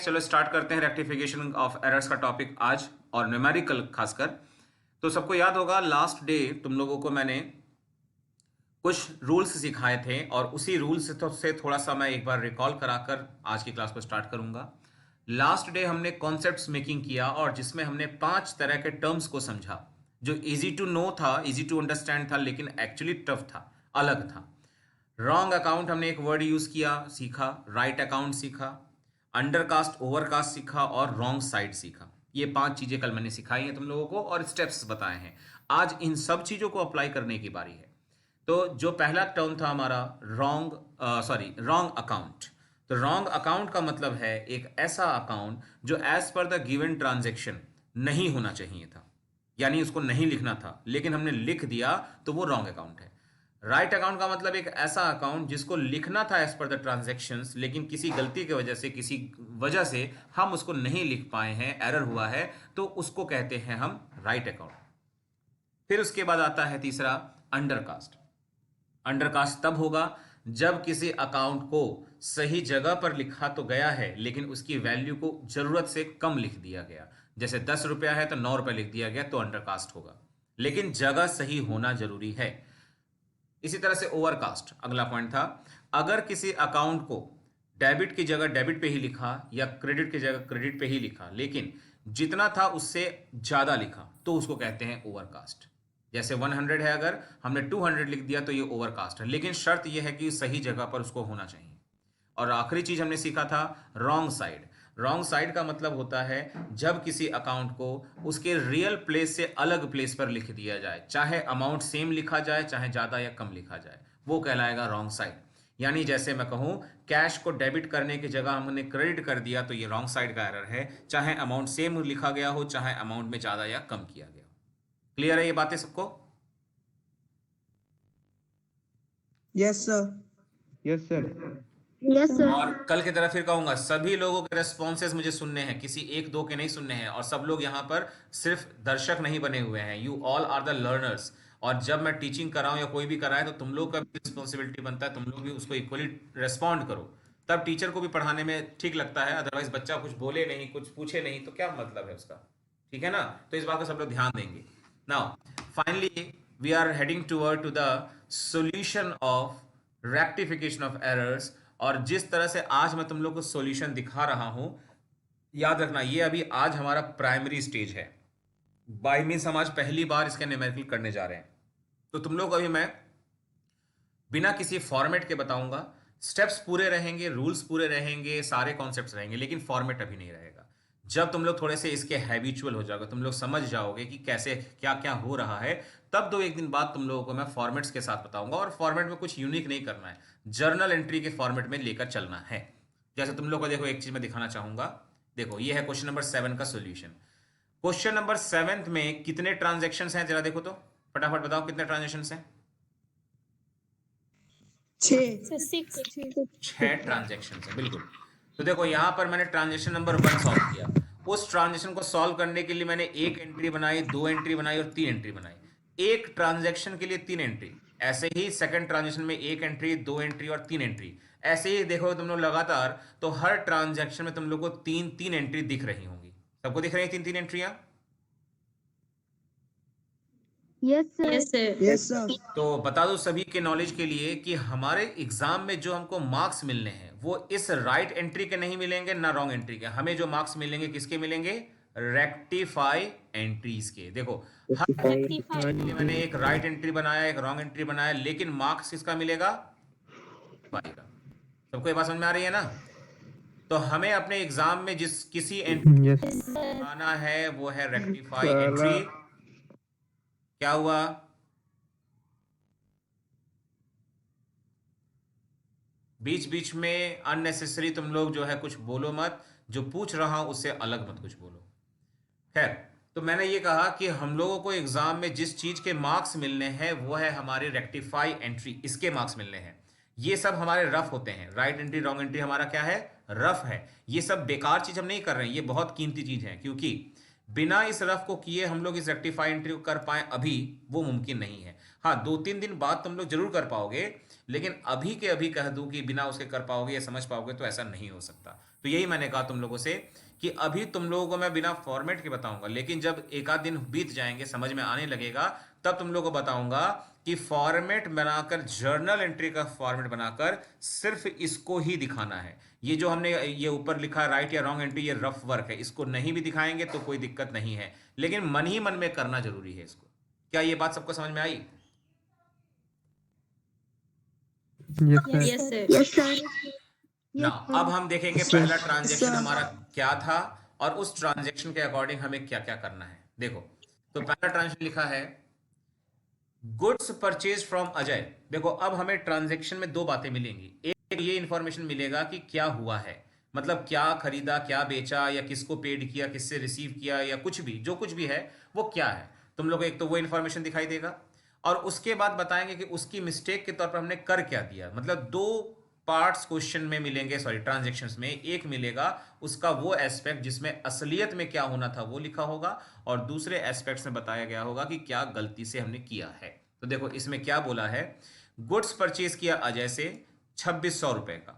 चलो स्टार्ट करते हैं रेक्टिफिकेशन ऑफ एरर्स का टॉपिक आज, और न्यूमेरिकल खासकर। तो सबको याद होगा लास्ट डे तुम लोगों को मैंने कुछ रूल्स सिखाए थे, और उसी रूल्स से थोड़ा सा मैं एक बार रिकॉल कराकर आज की क्लास को स्टार्ट करूंगा। लास्ट डे हमने कॉन्सेप्ट्स मेकिंग किया, और जिसमें हमने 5 तरह के टर्म्स को समझा जो इजी टू नो था, इजी टू अंडरस्टैंड था, लेकिन एक्चुअली टफ था, अलग था। रॉन्ग अकाउंट हमने एक वर्ड यूज किया, सीखा। राइट अकाउंट सीखा, अंडरकास्ट ओवरकास्ट सीखा, और रॉन्ग साइड सीखा। ये 5 चीजें कल मैंने सिखाई हैं तुम लोगों को, और स्टेप्स बताए हैं। आज इन सब चीजों को अप्लाई करने की बारी है। तो जो पहला टर्म था हमारा रॉन्ग अकाउंट। तो रॉन्ग अकाउंट का मतलब है एक ऐसा अकाउंट जो as per the given transaction नहीं होना चाहिए था, यानी उसको नहीं लिखना था, लेकिन हमने लिख दिया, तो वो रॉन्ग अकाउंट है। राइट अकाउंट का मतलब एक ऐसा अकाउंट जिसको लिखना था एज पर द ट्रांजेक्शन्स, लेकिन किसी गलती की वजह से, किसी वजह से हम उसको नहीं लिख पाए हैं, एरर हुआ है, तो उसको कहते हैं हम राइट अकाउंट। फिर उसके बाद आता है तीसरा, अंडरकास्ट। अंडरकास्ट तब होगा जब किसी अकाउंट को सही जगह पर लिखा तो गया है, लेकिन उसकी वैल्यू को जरूरत से कम लिख दिया गया। जैसे 10 रुपया है तो 9 रुपये लिख दिया गया, तो अंडरकास्ट होगा, लेकिन जगह सही होना जरूरी है। इसी तरह से ओवरकास्ट अगला पॉइंट था। अगर किसी अकाउंट को डेबिट की जगह डेबिट पे ही लिखा, या क्रेडिट की जगह क्रेडिट पे ही लिखा, लेकिन जितना था उससे ज्यादा लिखा, तो उसको कहते हैं ओवरकास्ट। जैसे 100 है, अगर हमने 200 लिख दिया तो ये ओवरकास्ट है, लेकिन शर्त यह है कि सही जगह पर उसको होना चाहिए। और आखिरी चीज हमने सीखा था रॉन्ग साइड। रॉन्ग साइड का मतलब होता है जब किसी अकाउंट को उसके रियल प्लेस से अलग प्लेस पर लिख दिया जाए, चाहे अमाउंट सेम लिखा जाए, चाहे ज्यादा या कम लिखा जाए, वो कहलाएगा रॉन्ग साइड। यानी जैसे मैं कहूं कैश को डेबिट करने की जगह हमने क्रेडिट कर दिया, तो ये रॉन्ग साइड का एरर है, चाहे अमाउंट सेम लिखा गया हो, चाहे अमाउंट में ज्यादा या कम किया गया हो। क्लियर है ये बातें सबको? Yes sir. Yes sir. Yes sir. और कल की तरह फिर कहूंगा, सभी लोगों के रेस्पॉन्सेज मुझे सुनने हैं, किसी एक दो के नहीं सुनने हैं। और सब लोग यहाँ पर सिर्फ दर्शक नहीं बने हुए हैं, you all are the learners. और जब मैं टीचिंग कर रहा हूँ या कोई भी कर रहा है, तो तुम लोग का भी रिस्पॉन्सिबिलिटी बनता है, तुम लोग भी उसको इक्वली रेस्पॉन्ड करो, तब टीचर को भी पढ़ाने में ठीक लगता है। अदरवाइज बच्चा कुछ बोले नहीं, कुछ पूछे नहीं, तो क्या मतलब है उसका? ठीक है ना? तो इस बात का सब लोग ध्यान देंगे। Now finally we are heading to the solution of rectification of errors. और जिस तरह से आज मैं तुम लोग को सॉल्यूशन दिखा रहा हूं, याद रखना ये अभी आज हमारा प्राइमरी स्टेज है। बाय मीन्स हम आज पहली बार इसके न्यूमेरिकल करने जा रहे हैं। तो तुम लोग अभी मैं बिना किसी फॉर्मेट के बताऊंगा, स्टेप्स पूरे रहेंगे, रूल्स पूरे रहेंगे, सारे कॉन्सेप्ट्स रहेंगे, लेकिन फॉर्मेट अभी नहीं रहेगा। जब तुम लोग थोड़े से इसके हैबिचुअल हो जाओगे, तुम लोग समझ जाओगे कि कैसे क्या क्या हो रहा है, तब 2-1 दिन बाद तुम लोगों को मैं फॉर्मेट्स के साथ बताऊंगा। और फॉर्मेट में कुछ यूनिक नहीं करना है, जर्नल एंट्री के फॉर्मेट में लेकर चलना है। जैसे तुम लोग को देखो, एक चीज मैं दिखाना चाहूंगा। देखो ये है क्वेश्चन नंबर 7 का सोल्यूशन। क्वेश्चन नंबर 7 में कितने ट्रांजेक्शन हैं जरा देखो तो, फटाफट बताओ कितने ट्रांजेक्शन हैं? 6 ट्रांजेक्शन है, बिल्कुल। तो देखो यहां पर मैंने ट्रांजेक्शन नंबर 1 सॉल्व किया। उस ट्रांजेक्शन को सॉल्व करने के लिए मैंने 1 एंट्री बनाई, 2 एंट्री बनाई और 3 एंट्री बनाई। एक ट्रांजेक्शन के लिए 3 एंट्री। ऐसे ही सेकंड ट्रांजेक्शन में 1 एंट्री, 2 एंट्री और 3 एंट्री। ऐसे ही देखो तुम लोग लगातार, तो हर ट्रांजेक्शन में तुम लोग को 3-3 एंट्री दिख रही होंगी। सबको दिख रही है 3-3 एंट्रियां? Yes sir. Yes sir. तो बता दो सभी के नॉलेज के लिए कि हमारे एग्जाम में जो हमको मार्क्स मिलने हैं, वो इस राइट एंट्री के नहीं मिलेंगे ना रॉन्ग एंट्री के। हमें जो मार्क्स मिलेंगे किसके मिलेंगे? रेक्टिफाई एंट्रीज के। देखो मैंने एक राइट एंट्री बनाया, एक रॉन्ग एंट्री बनाया, लेकिन मार्क्स किसका मिलेगा? पाएगा। सबको ये बात समझ में आ रही है ना? तो हमें अपने एग्जाम में जिस किसी एंट्री बनाना है वो है रेक्टिफाई एंट्री। क्या हुआ? बीच बीच में अननेसेसरी तुम लोग जो है कुछ बोलो मत, जो पूछ रहा हूं उससे अलग मत कुछ बोलो। खैर, तो मैंने ये कहा कि हम लोगों को एग्जाम में जिस चीज के मार्क्स मिलने हैं वो है हमारी रेक्टिफाई एंट्री, इसके मार्क्स मिलने हैं। ये सब हमारे रफ होते हैं। राइट एंट्री रॉन्ग एंट्री हमारा क्या है? रफ है। ये सब बेकार चीज हम नहीं कर रहे हैं, ये बहुत कीमती चीज है, क्योंकि बिना इस रफ को किए हम लोग इस रेक्टिफाई एंट्री को कर पाए अभी वो मुमकिन नहीं है। हाँ, 2-3 दिन बाद तुम लोग जरूर कर पाओगे, लेकिन अभी के अभी कह दूं कि बिना उसके कर पाओगे या समझ पाओगे तो ऐसा नहीं हो सकता। तो यही मैंने कहा तुम लोगों से कि अभी तुम लोगों को मैं बिना फॉर्मेट के बताऊंगा, लेकिन जब एक आध दिन बीत जाएंगे, समझ में आने लगेगा, तब तुम लोगों को बताऊंगा कि फॉर्मेट बनाकर, जर्नल एंट्री का फॉर्मेट बनाकर सिर्फ इसको ही दिखाना है। ये जो हमने ये ऊपर लिखा राइट या रॉन्ग एंट्री, ये रफ वर्क है, इसको नहीं भी दिखाएंगे तो कोई दिक्कत नहीं है, लेकिन मन ही मन में करना जरूरी है इसको। क्या ये बात सबको समझ में आई? Yes sir. Yes, sir. Yes, sir. ना अब हम देखेंगे पहला ट्रांजैक्शन हमारा क्या था और उस ट्रांजैक्शन के अकॉर्डिंग हमें क्या क्या करना है। देखो, तो पहला ट्रांजैक्शन लिखा है गुड्स परचेज फ्रॉम अजय। देखो, अब हमें ट्रांजैक्शन में दो बातें मिलेंगी। एक ये इंफॉर्मेशन मिलेगा कि क्या हुआ है, मतलब क्या खरीदा, क्या बेचा, या किसको पेड किया, किससे रिसीव किया, या कुछ भी, जो कुछ भी है वो क्या है। तुम लोग एक तो वो इंफॉर्मेशन दिखाई देगा, और उसके बाद बताएंगे कि उसकी मिस्टेक के तौर पर हमने कर क्या दिया। मतलब दो पार्ट्स क्वेश्चन में मिलेंगे, सॉरी ट्रांजैक्शंस में। एक मिलेगा उसका वो एस्पेक्ट जिसमें असलियत में क्या होना था वो लिखा होगा, और दूसरे एस्पेक्ट्स में बताया गया होगा कि क्या गलती से हमने किया है। तो देखो इसमें क्या बोला है, गुड्स परचेज किया अजय से 2600 रुपए का,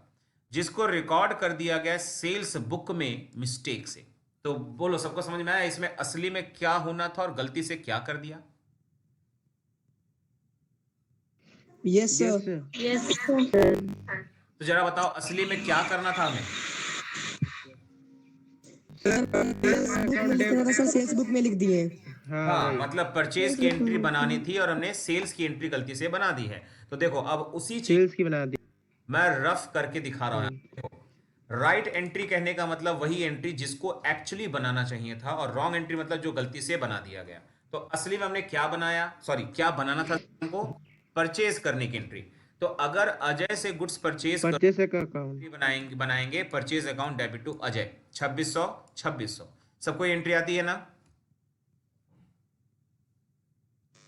जिसको रिकॉर्ड कर दिया गया सेल्स बुक में मिस्टेक से। तो बोलो, सबको समझ में आया इसमें असली में क्या होना था और गलती से क्या कर दिया? Yes, sir. Yes, sir. तो जरा बताओ असली में क्या करना था हमें? सर सेल्स बुक में लिख दिए। हाँ, मतलब परचेज की एंट्री बनानी थी और हमने सेल्स की एंट्री गलती से बना दी है। तो देखो अब उसी चीज सेल्स की बना दी। मैं रफ करके दिखा रहा हूं। राइट एंट्री कहने का मतलब वही एंट्री जिसको एक्चुअली बनाना चाहिए था, और रॉन्ग एंट्री मतलब जो गलती से बना दिया गया। तो असली में हमने क्या बनाया, सॉरी क्या बनाना था हमको, परचेज करने की एंट्री। तो अगर अजय से गुड्स परचेज परचेस का अकाउंट बनाएंगे purchase account debit to Ajay 2600। सबको एंट्री आती है ना?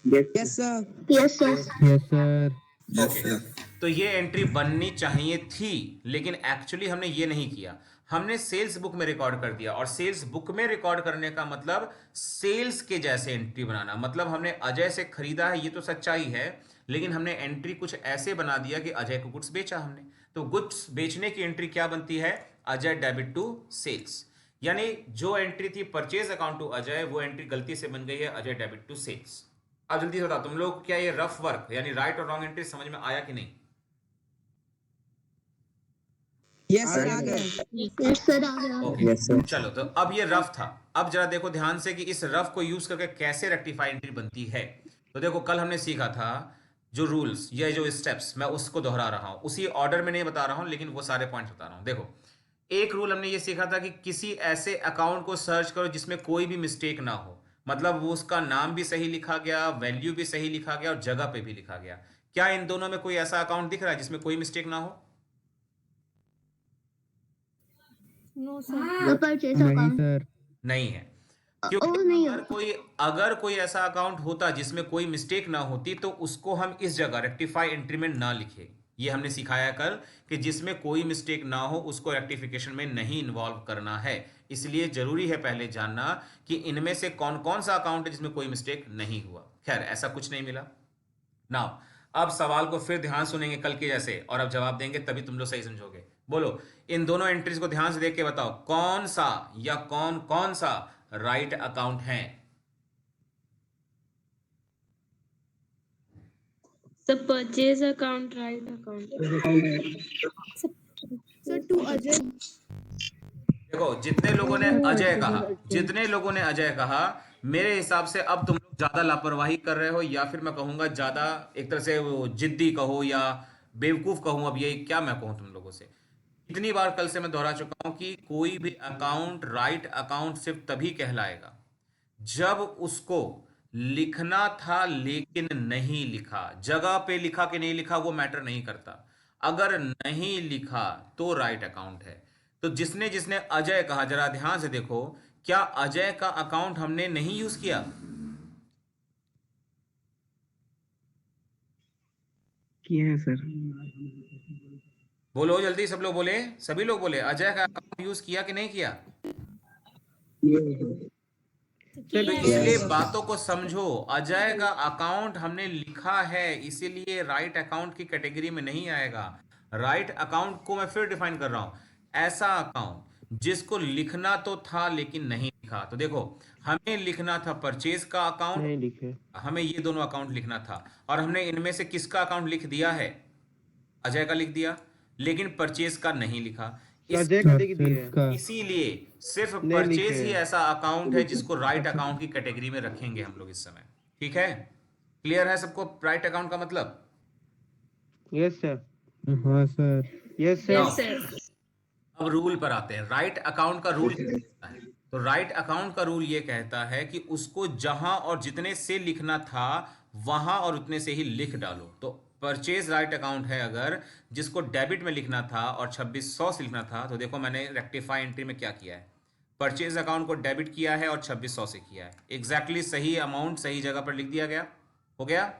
Yes, sir. Yes, sir. Yes sir. Okay, तो ये एंट्री बननी चाहिए थी, लेकिन एक्चुअली हमने ये नहीं किया। हमने सेल्स बुक में रिकॉर्ड कर दिया, और सेल्स बुक में रिकॉर्ड करने का मतलब सेल्स के जैसे एंट्री बनाना। मतलब हमने अजय से खरीदा है, ये तो सच्चाई है, लेकिन हमने एंट्री कुछ ऐसे बना दिया कि अजय को गुड्स बेचा हमने। तो गुड्स बेचने की एंट्री क्या बनती है, अजय डेबिट टू सेल्स। यानी जो एंट्री थी परचेज अकाउंट टू अजय, वो एंट्री गलती से बन गई है अजय डेबिट टू सेल्स। अब जल्दी से बताओ तुम लोग, क्या ये रफ वर्क यानी राइट और रॉन्ग एंट्री समझ में आया कि नहीं? Yes, sir. आ गया। Yes, sir. आ गया। ओके, चलो, तो अब ये रफ था। अब जरा देखो ध्यान से कि इस रफ को यूज करके कैसे रेक्टिफाई एंट्री बनती है। तो देखो, कल हमने सीखा था जो रूल्स, ये जो स्टेप्स, मैं उसको दोहरा रहा हूं, उसी ऑर्डर में नहीं बता रहा हूं, लेकिन वो सारे पॉइंट्स बता रहा हूं। देखो, एक रूल हमने ये सीखा था कि किसी ऐसे अकाउंट को सर्च करो जिसमें कोई भी मिस्टेक ना हो। मतलब वो उसका नाम भी सही लिखा गया, वैल्यू भी सही लिखा गया, और जगह पे भी लिखा गया। क्या इन दोनों में कोई ऐसा अकाउंट दिख रहा है जिसमें कोई मिस्टेक ना हो? The purchase नहीं account. सर। नहीं है, Oh, क्योंकि नहीं अगर कोई ऐसा अकाउंट होता जिसमें कोई मिस्टेक ना होती, तो उसको हम इस जगह रेक्टिफाई एंट्री में ना लिखे। ये हमने सिखाया कल कि जिसमें कोई मिस्टेक ना हो उसको रेक्टिफिकेशन में नहीं इन्वॉल्व करना है। इसलिए जरूरी है पहले जानना कि इनमें से कौन कौन सा अकाउंट है जिसमें कोई मिस्टेक नहीं हुआ। खैर, ऐसा कुछ नहीं मिला। नाउ अब सवाल को फिर ध्यान सुनेंगे कल के जैसे, और अब जवाब देंगे, तभी तुम लोग सही समझोगे। बोलो, इन दोनों एंट्रीज को ध्यान से देख के बताओ कौन सा या कौन कौन सा राइट अकाउंट है। The purchase account, right account. Sir, to Ajay. देखो, जितने लोगों ने अजय कहा, मेरे हिसाब से अब तुम लोग ज्यादा लापरवाही कर रहे हो, या फिर मैं कहूंगा ज्यादा एक तरह से वो जिद्दी कहो या बेवकूफ कहूं। अब यही क्या मैं कहूं तुम लोगों से, इतनी बार कल से मैं दोहरा चुका हूं कि कोई भी अकाउंट राइट अकाउंट सिर्फ तभी कहलाएगा जब उसको लिखना था लेकिन नहीं लिखा। जगह पे लिखा कि नहीं लिखा वो मैटर नहीं करता, अगर नहीं लिखा तो राइट अकाउंट है। तो जिसने जिसने अजय कहा, जरा ध्यान से देखो, क्या अजय का अकाउंट हमने नहीं यूज किया? किया है सर। बोलो जल्दी, सब लोग बोले, सभी लोग बोले, अजय का अकाउंट यूज किया कि नहीं किया? तो इसलिए बातों को समझो, अजय का अकाउंट हमने लिखा है, इसीलिए राइट अकाउंट की कैटेगरी में नहीं आएगा। राइट अकाउंट को मैं फिर डिफाइन कर रहा हूं, ऐसा अकाउंट जिसको लिखना तो था लेकिन नहीं लिखा। तो देखो, हमें लिखना था परचेज का अकाउंट, नहीं लिखे। हमें ये दोनों अकाउंट लिखना था, और हमने इनमें से किसका अकाउंट लिख दिया है? अजय का लिख दिया, लेकिन परचेज का नहीं लिखा। अजय का लिख दिए। सिर्फ का इसीलिए सिर्फ नहीं परचेज लिखे। ही ऐसा अकाउंट है जिसको राइट अकाउंट की कैटेगरी में रखेंगे हम लोग इस समय। ठीक है, क्लियर है सबको राइट अकाउंट का मतलब? Yes sir. हाँ sir yes Now, sir. Yes, sir. अब रूल पर आते हैं। राइट अकाउंट का रूल क्या कहता है? तो राइट अकाउंट का रूल ये कहता है कि उसको जहां और जितने से लिखना था वहां और उतने से ही लिख डालो। तो परचेज राइट अकाउंट है अगर, जिसको डेबिट में लिखना था और 2600 से लिखना था। तो देखो मैंने रेक्टिफाई एंट्री में क्या किया है, परचेज अकाउंट को डेबिट किया है और 2600 से किया है। एग्जैक्टली सही अमाउंट सही जगह पर लिख दिया गया। हो गया?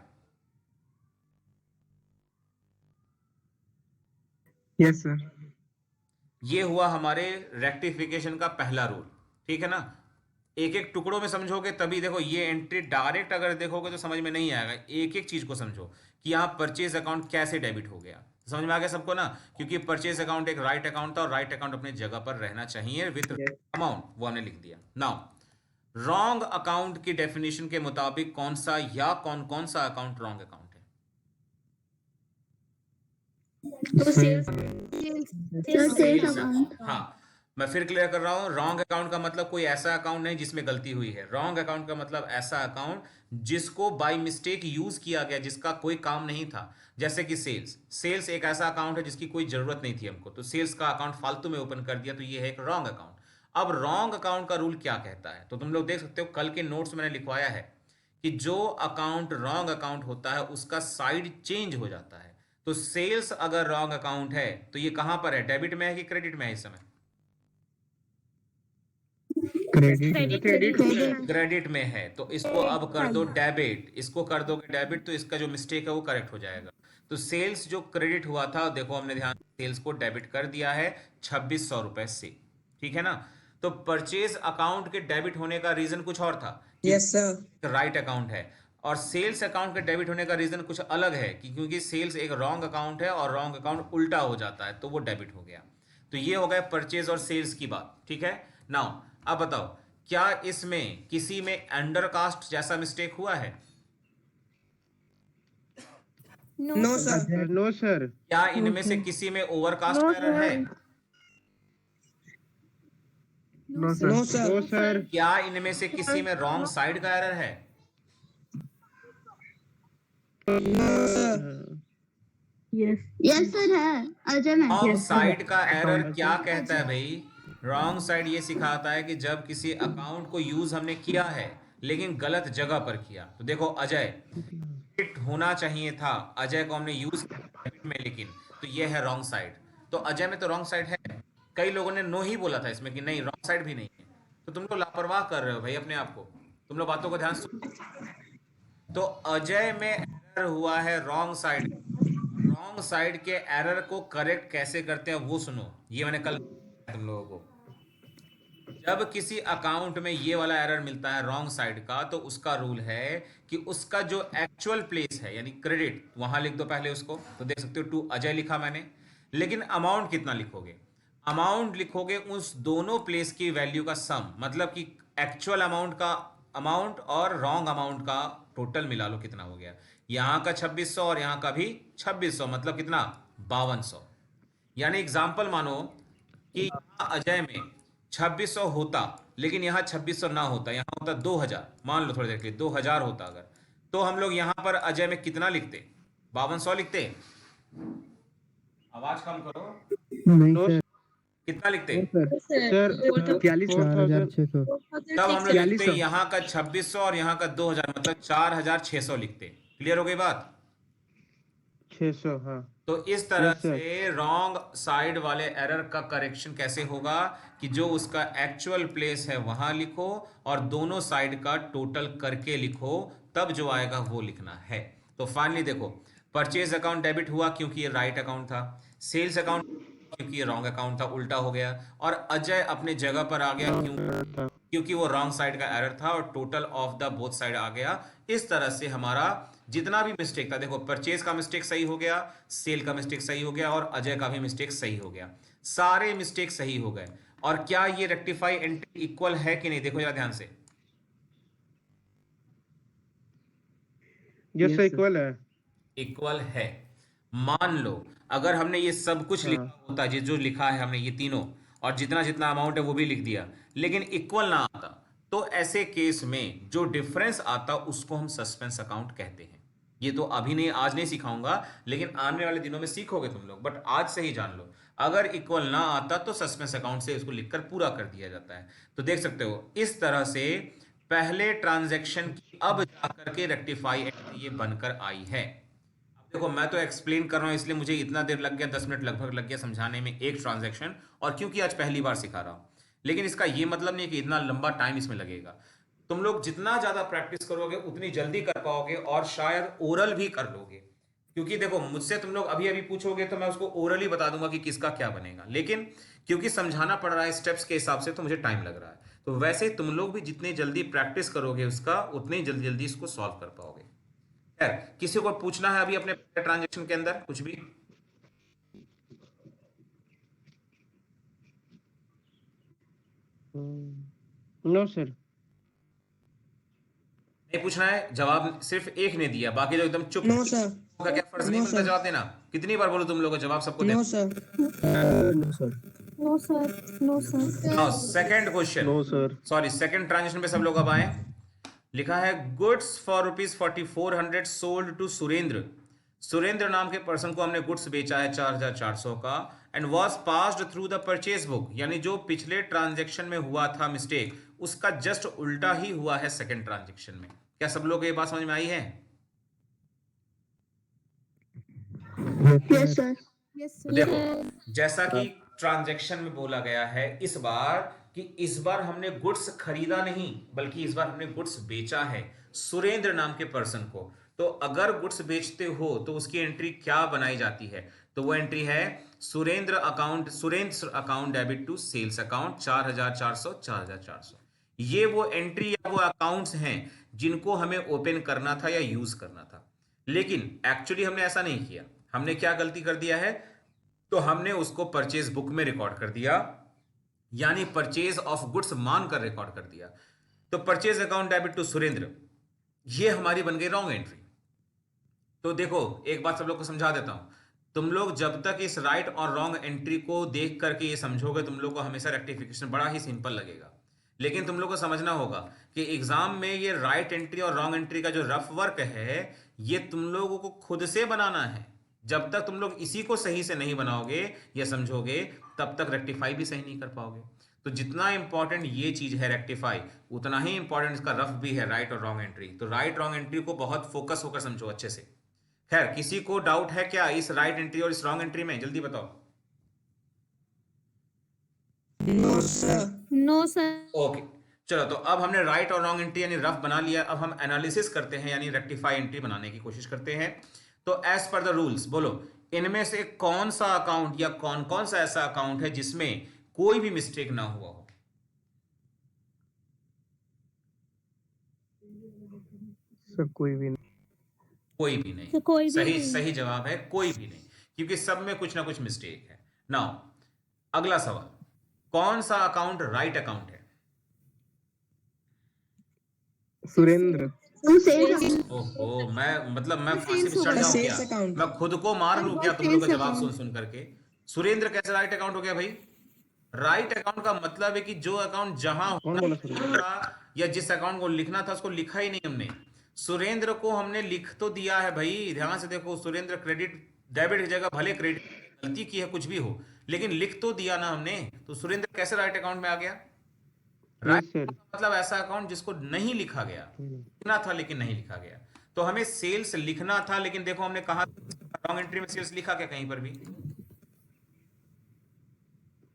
Yes sir. ये हुआ हमारे रेक्टिफिकेशन का पहला रूल। ठीक है ना? एक एक टुकड़ों में समझोगे तभी। देखो ये एंट्री डायरेक्ट अगर देखोगे तो समझ में नहीं आएगा, एक एक चीज को समझो कि यहाँ परचेज अकाउंट कैसे डेबिट हो गया। समझ में आ गया सबको ना? क्योंकि परचेज अकाउंट एक राइट अकाउंट था और राइट अकाउंट अपने जगह पर रहना चाहिए विद अमाउंट, वो हमने लिख दिया। नाउ रॉन्ग अकाउंट की डेफिनेशन के मुताबिक कौन सा या कौन कौन सा अकाउंट रॉन्ग अकाउंट है? तो sales सर सेल्स अकाउंट। हाँ, मैं फिर क्लियर कर रहा हूँ। रॉन्ग अकाउंट का मतलब कोई ऐसा अकाउंट नहीं जिसमें गलती हुई है। रॉन्ग अकाउंट का मतलब ऐसा अकाउंट जिसको बाय मिस्टेक यूज किया गया, जिसका कोई काम नहीं था। जैसे कि सेल्स, सेल्स एक ऐसा अकाउंट है जिसकी कोई जरूरत नहीं थी हमको, तो सेल्स का अकाउंट फालतू में ओपन कर दिया, तो ये है एक रॉन्ग अकाउंट। अब रॉन्ग अकाउंट का रूल क्या कहता है? तो तुम लोग देख सकते हो, कल के नोट्स मैंने लिखवाया है कि जो अकाउंट रॉन्ग अकाउंट होता है उसका साइड चेंज हो जाता है। तो सेल्स अगर रॉन्ग अकाउंट है तो ये कहां पर है? डेबिट में है कि क्रेडिट में है इस समय? क्रेडिट। क्रेडिट में है। तो इसको अब कर दो डेबिट, इसको कर दोगे डेबिट तो इसका जो मिस्टेक है वो करेक्ट हो जाएगा। तो सेल्स जो क्रेडिट हुआ था, देखो हमने ध्यान सेल्स को डेबिट कर दिया है 2600 रुपए से। ठीक है ना? तो परचेज अकाउंट के डेबिट होने का रीजन कुछ और था, यस सर राइट अकाउंट है, और सेल्स अकाउंट के डेबिट होने का रीजन कुछ अलग है कि क्योंकि सेल्स एक रॉन्ग अकाउंट है और रॉन्ग अकाउंट उल्टा हो जाता है तो वो डेबिट हो गया। तो ये हो गया परचेज और सेल्स की बात। ठीक है? नाउ अब बताओ, क्या इसमें किसी में अंडरकास्ट जैसा मिस्टेक हुआ है? No sir no sir. क्या इनमें से किसी में ओवरकास्ट का एरर है? No sir. No sir no sir. क्या इनमें से किसी में रॉन्ग साइड का एरर है? नो सर यस सर है अजय में। रॉन्ग साइड का एरर क्या कहता है भाई? रॉन्ग साइड ये सिखाता है कि जब किसी अकाउंट को यूज हमने किया है लेकिन गलत जगह पर किया। तो देखो अजय डेबिट होना चाहिए था, अजय को हमने यूज किया डेबिट में, लेकिन तो ये है रॉन्ग साइड। तो अजय में तो रॉन्ग साइड है। कई लोगों ने नो ही बोला था इसमें कि नहीं रॉन्ग साइड भी नहीं है। तो तुम लोग लापरवाह कर रहे हो भाई अपने आप को, तुम लोग बातों को ध्यान से। तो अजय में एरर हुआ है रॉन्ग साइड। रॉन्ग साइड के एरर को करेक्ट कैसे करते हैं वो सुनो। ये मैंने कल तुम लोगों को, जब किसी अकाउंट में ये वाला एरर मिलता है रॉन्ग साइड का, तो उसका रूल है कि उसका जो एक्चुअल प्लेस है यानी क्रेडिट, वहां लिख दो पहले उसको। तो देख सकते हो टू अजय लिखा मैंने, लेकिन अमाउंट कितना लिखोगे? अमाउंट लिखोगे उस दोनों प्लेस की वैल्यू का सम, मतलब कि एक्चुअल अमाउंट का अमाउंट और रॉन्ग अमाउंट का टोटल मिला लो कितना हो गया। यहां का 2600 और यहां का भी 2600, मतलब कितना? 5200। यानी एग्जाम्पल मानो कि यहाँ अजय में 2600 होता लेकिन यहाँ 2600 ना होता, यहाँ होता 2000, मान लो थोड़ी देर के लिए 2000 होता अगर, तो हम लोग यहाँ पर अजय में कितना लिखते? 5200 लिखते। आवाज कम करो। नहीं सर। कितना लिखते? सर 4600। तब हम लोग लिखते यहाँ का 2600 और यहाँ का 2000, मतलब 4600 लिखते। क्लियर हो गई बात? 600। हाँ। तो इस तरह से रॉन्ग साइड वाले एरर का करेक्शन कैसे होगा कि जो उसका एक्चुअल प्लेस है वहां लिखो और दोनों साइड का टोटल करके लिखो, तब जो आएगा वो लिखना है। तो फाइनली देखो, परचेज अकाउंट डेबिट हुआ क्योंकि ये राइट अकाउंट था, सेल्स अकाउंट क्योंकि ये रॉन्ग अकाउंट था, उल्टा हो गया, और अजय अपने जगह पर आ गया क्योंकि वो रॉन्ग साइड का एरर था और total of the both side आ गया। इस तरह से हमारा जितना भी मिस्टेक था, देखो परचेज का मिस्टेक सही हो गया, सेल का मिस्टेक सही हो गया और अजय का भी मिस्टेक सही हो गया। सारे मिस्टेक सही हो गए। और क्या ये रेक्टिफाई एंट्री इक्वल है कि नहीं, देखो जरा ध्यान से। यस सर इक्वल है। इक्वल है। मान लो अगर हमने ये सब कुछ हाँ लिखा होता, ये जो लिखा है हमने ये तीनों, और जितना जितना अमाउंट है वो भी लिख दिया, लेकिन इक्वल ना आता, तो ऐसे केस में जो डिफरेंस आता उसको हम सस्पेंस अकाउंट कहते हैं। ये तो अभी नहीं, आज नहीं सिखाऊंगा, लेकिन आने वाले दिनों में सीखोगे तुम लोग, बट आज से ही जान लो। अगर इक्वल ना आता तो सस्पेंस अकाउंट से इसको लिखकर पूरा कर दिया जाता है। तो देख सकते हो इस तरह से पहले ट्रांजैक्शन की अब जाकर के रेक्टिफाई एंट्री ये बनकर आई है। देखो मैं तो एक्सप्लेन कर रहा हूं, इसलिए मुझे इतना देर लग गया, 10 मिनट लगभग लग गया समझाने में एक ट्रांजैक्शन, और क्योंकि आज पहली बार सिखा रहा हूं। लेकिन इसका ये मतलब नहीं कि इतना लंबा टाइम इसमें लगेगा। तुम लोग जितना ज्यादा प्रैक्टिस करोगे उतनी जल्दी कर पाओगे, और शायद ओरल भी कर लोगे। क्योंकि देखो मुझसे तुम लोग अभी अभी पूछोगे तो मैं उसको ओरली बता दूंगा कि किसका क्या बनेगा, लेकिन क्योंकि समझाना पड़ रहा है स्टेप्स के हिसाब से तो मुझे टाइम लग रहा है। तो वैसे तुम लोग भी जितनी जल्दी प्रैक्टिस करोगे उसका, उतनी जल्दी जल्दी इसको सॉल्व कर पाओगे। खैर, किसी को पूछना है अभी अपने ट्रांजैक्शन के अंदर कुछ भी? No sir. नहीं पूछना है? जवाब सिर्फ एक ने दिया, बाकी जो एकदम चुप नो सर। का क्या फर्ज नहीं नो बनता सर। जवाब देना? कितनी बार बोलो तुम लोगों को जवाब सबको नो देना? Sir. No sir. No sir. No sir. Now second question, no sir. Sorry second transaction पे सब लोग अब आए। लिखा है goods for ₹4400 sold to Surendra. Surendra नाम के पर्सन को हमने गुड्स बेचा है 4400 का, and was passed through the purchase book, यानी जो पिछले ट्रांजैक्शन में हुआ था मिस्टेक उसका जस्ट उल्टा ही हुआ है सेकंड ट्रांजैक्शन में। क्या सब लोग ये बात समझ में आई है? Yes, sir. Yes तो sir. देखो जैसा कि ट्रांजैक्शन में बोला गया है इस बार कि इस बार हमने गुड्स खरीदा नहीं, बल्कि इस बार हमने गुड्स बेचा है सुरेंद्र नाम के पर्सन को। तो अगर गुड्स बेचते हो तो उसकी एंट्री क्या बनाई जाती है? तो वो एंट्री है Surendra account debit to sales account 4400 4400। ये वो एंट्री या वो अकाउंट्स हैं जिनको हमें ओपन करना था या यूज करना था, लेकिन एक्चुअली हमने ऐसा नहीं किया। हमने क्या गलती कर दिया है? तो हमने उसको परचेज बुक में रिकॉर्ड कर दिया, यानी परचेज ऑफ गुड्स मानकर रिकॉर्ड कर दिया। तो purchase account debit to Surendra, ये हमारी बन गई रॉन्ग एंट्री। तो देखो एक बात सब लोग को समझा देता हूं, तुम लोग जब तक इस राइट और रॉन्ग एंट्री को देख करके ये समझोगे, तुम लोग को हमेशा रेक्टिफिकेशन बड़ा ही सिंपल लगेगा। लेकिन तुम लोग को समझना होगा कि एग्जाम में ये राइट एंट्री और रॉन्ग एंट्री का जो रफ वर्क है ये तुम लोगों को खुद से बनाना है। जब तक तुम लोग इसी को सही से नहीं बनाओगे या समझोगे, तब तक रेक्टिफाई भी सही नहीं कर पाओगे। तो जितना इंपॉर्टेंट ये चीज है रेक्टिफाई, उतना ही इंपॉर्टेंट इसका रफ भी है राइट और रॉन्ग एंट्री। तो राइट रॉन्ग एंट्री को बहुत फोकस होकर समझो अच्छे से। खैर, किसी को डाउट है क्या इस राइट एंट्री और इस रॉन्ग एंट्री में? जल्दी बताओ। No sir. No sir. Okay, चलो तो अब हमने राइट और रॉन्ग एंट्री यानी रफ बना लिया। अब हम एनालिसिस करते हैं, यानी रेक्टिफाई एंट्री बनाने की कोशिश करते हैं। तो एज पर द रूल्स बोलो, इनमें से कौन सा अकाउंट या कौन कौन सा ऐसा अकाउंट है जिसमें कोई भी मिस्टेक ना हुआ हो? सर कोई भी नहीं। कोई भी नहीं। तो कोई भी सही नहीं। सही जवाब है कोई भी नहीं, क्योंकि सब में कुछ ना कुछ मिस्टेक है। नाउ अगला सवाल, कौन सा अकाउंट राइट अकाउंट है? सुरेंद्र। Two sales account. ओहो, मैं फांसी पे चढ़ होगा। जाऊं सेल्स क्या? अकाउंट। मैं खुद को मार लूं क्या तुम लोग का सेल्स जवाब अकाउंट। सुन सुन करके? सुरेंद्र कैसे राइट अकाउंट हो गया भाई? राइट अकाउंट का मतलब है कि जो अकाउंट जहां कौन होना बोला सुरेंद्र? था या जिस अकाउंट को लिखना था उसको लिखा ही नहीं हमने। सुरेंद्र को हमने लिख तो दिया है भाई, ध्यान से देखो, सुरेंद्र क्रेडिट डेबिट की जगह भले क्रेडिट गलती की है कुछ भी हो, लेकिन लिख तो दिया ना हमने। तो सुरेंद्र कैसे राइट अकाउंट में आ गया? Right yes sir. मतलब ऐसा अकाउंट जिसको नहीं लिखा गया, लिखना था लेकिन नहीं लिखा गया। तो हमें सेल्स लिखना था, लेकिन देखो हमने कहा रॉन्ग एंट्री में सेल्स लिखा क्या कहीं पर भी?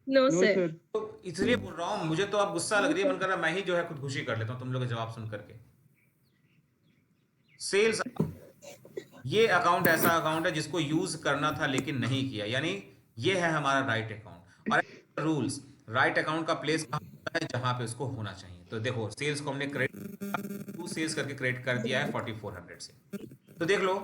No no sir. सर। तो इसलिए बोल रहा हूं, मुझे तो अब गुस्सा लग रही है, मन कर रहा है मैं ही जो है खुदकुशी कर लेता हूं तुम लोग के जवाब सुन करके। सेल्स, ये अकाउंट ऐसा अकाउंट है जिसको यूज करना था लेकिन नहीं किया, यानी ये है हमारा राइट अकाउंट। और रूल्स, राइट अकाउंट का प्लेस कहां होता है? जहां पे उसको होना चाहिए। तो देखो सेल्स को हमने क्रेडिट टू सेल्स करके क्रेडिट कर दिया है 4400 से। तो देख लो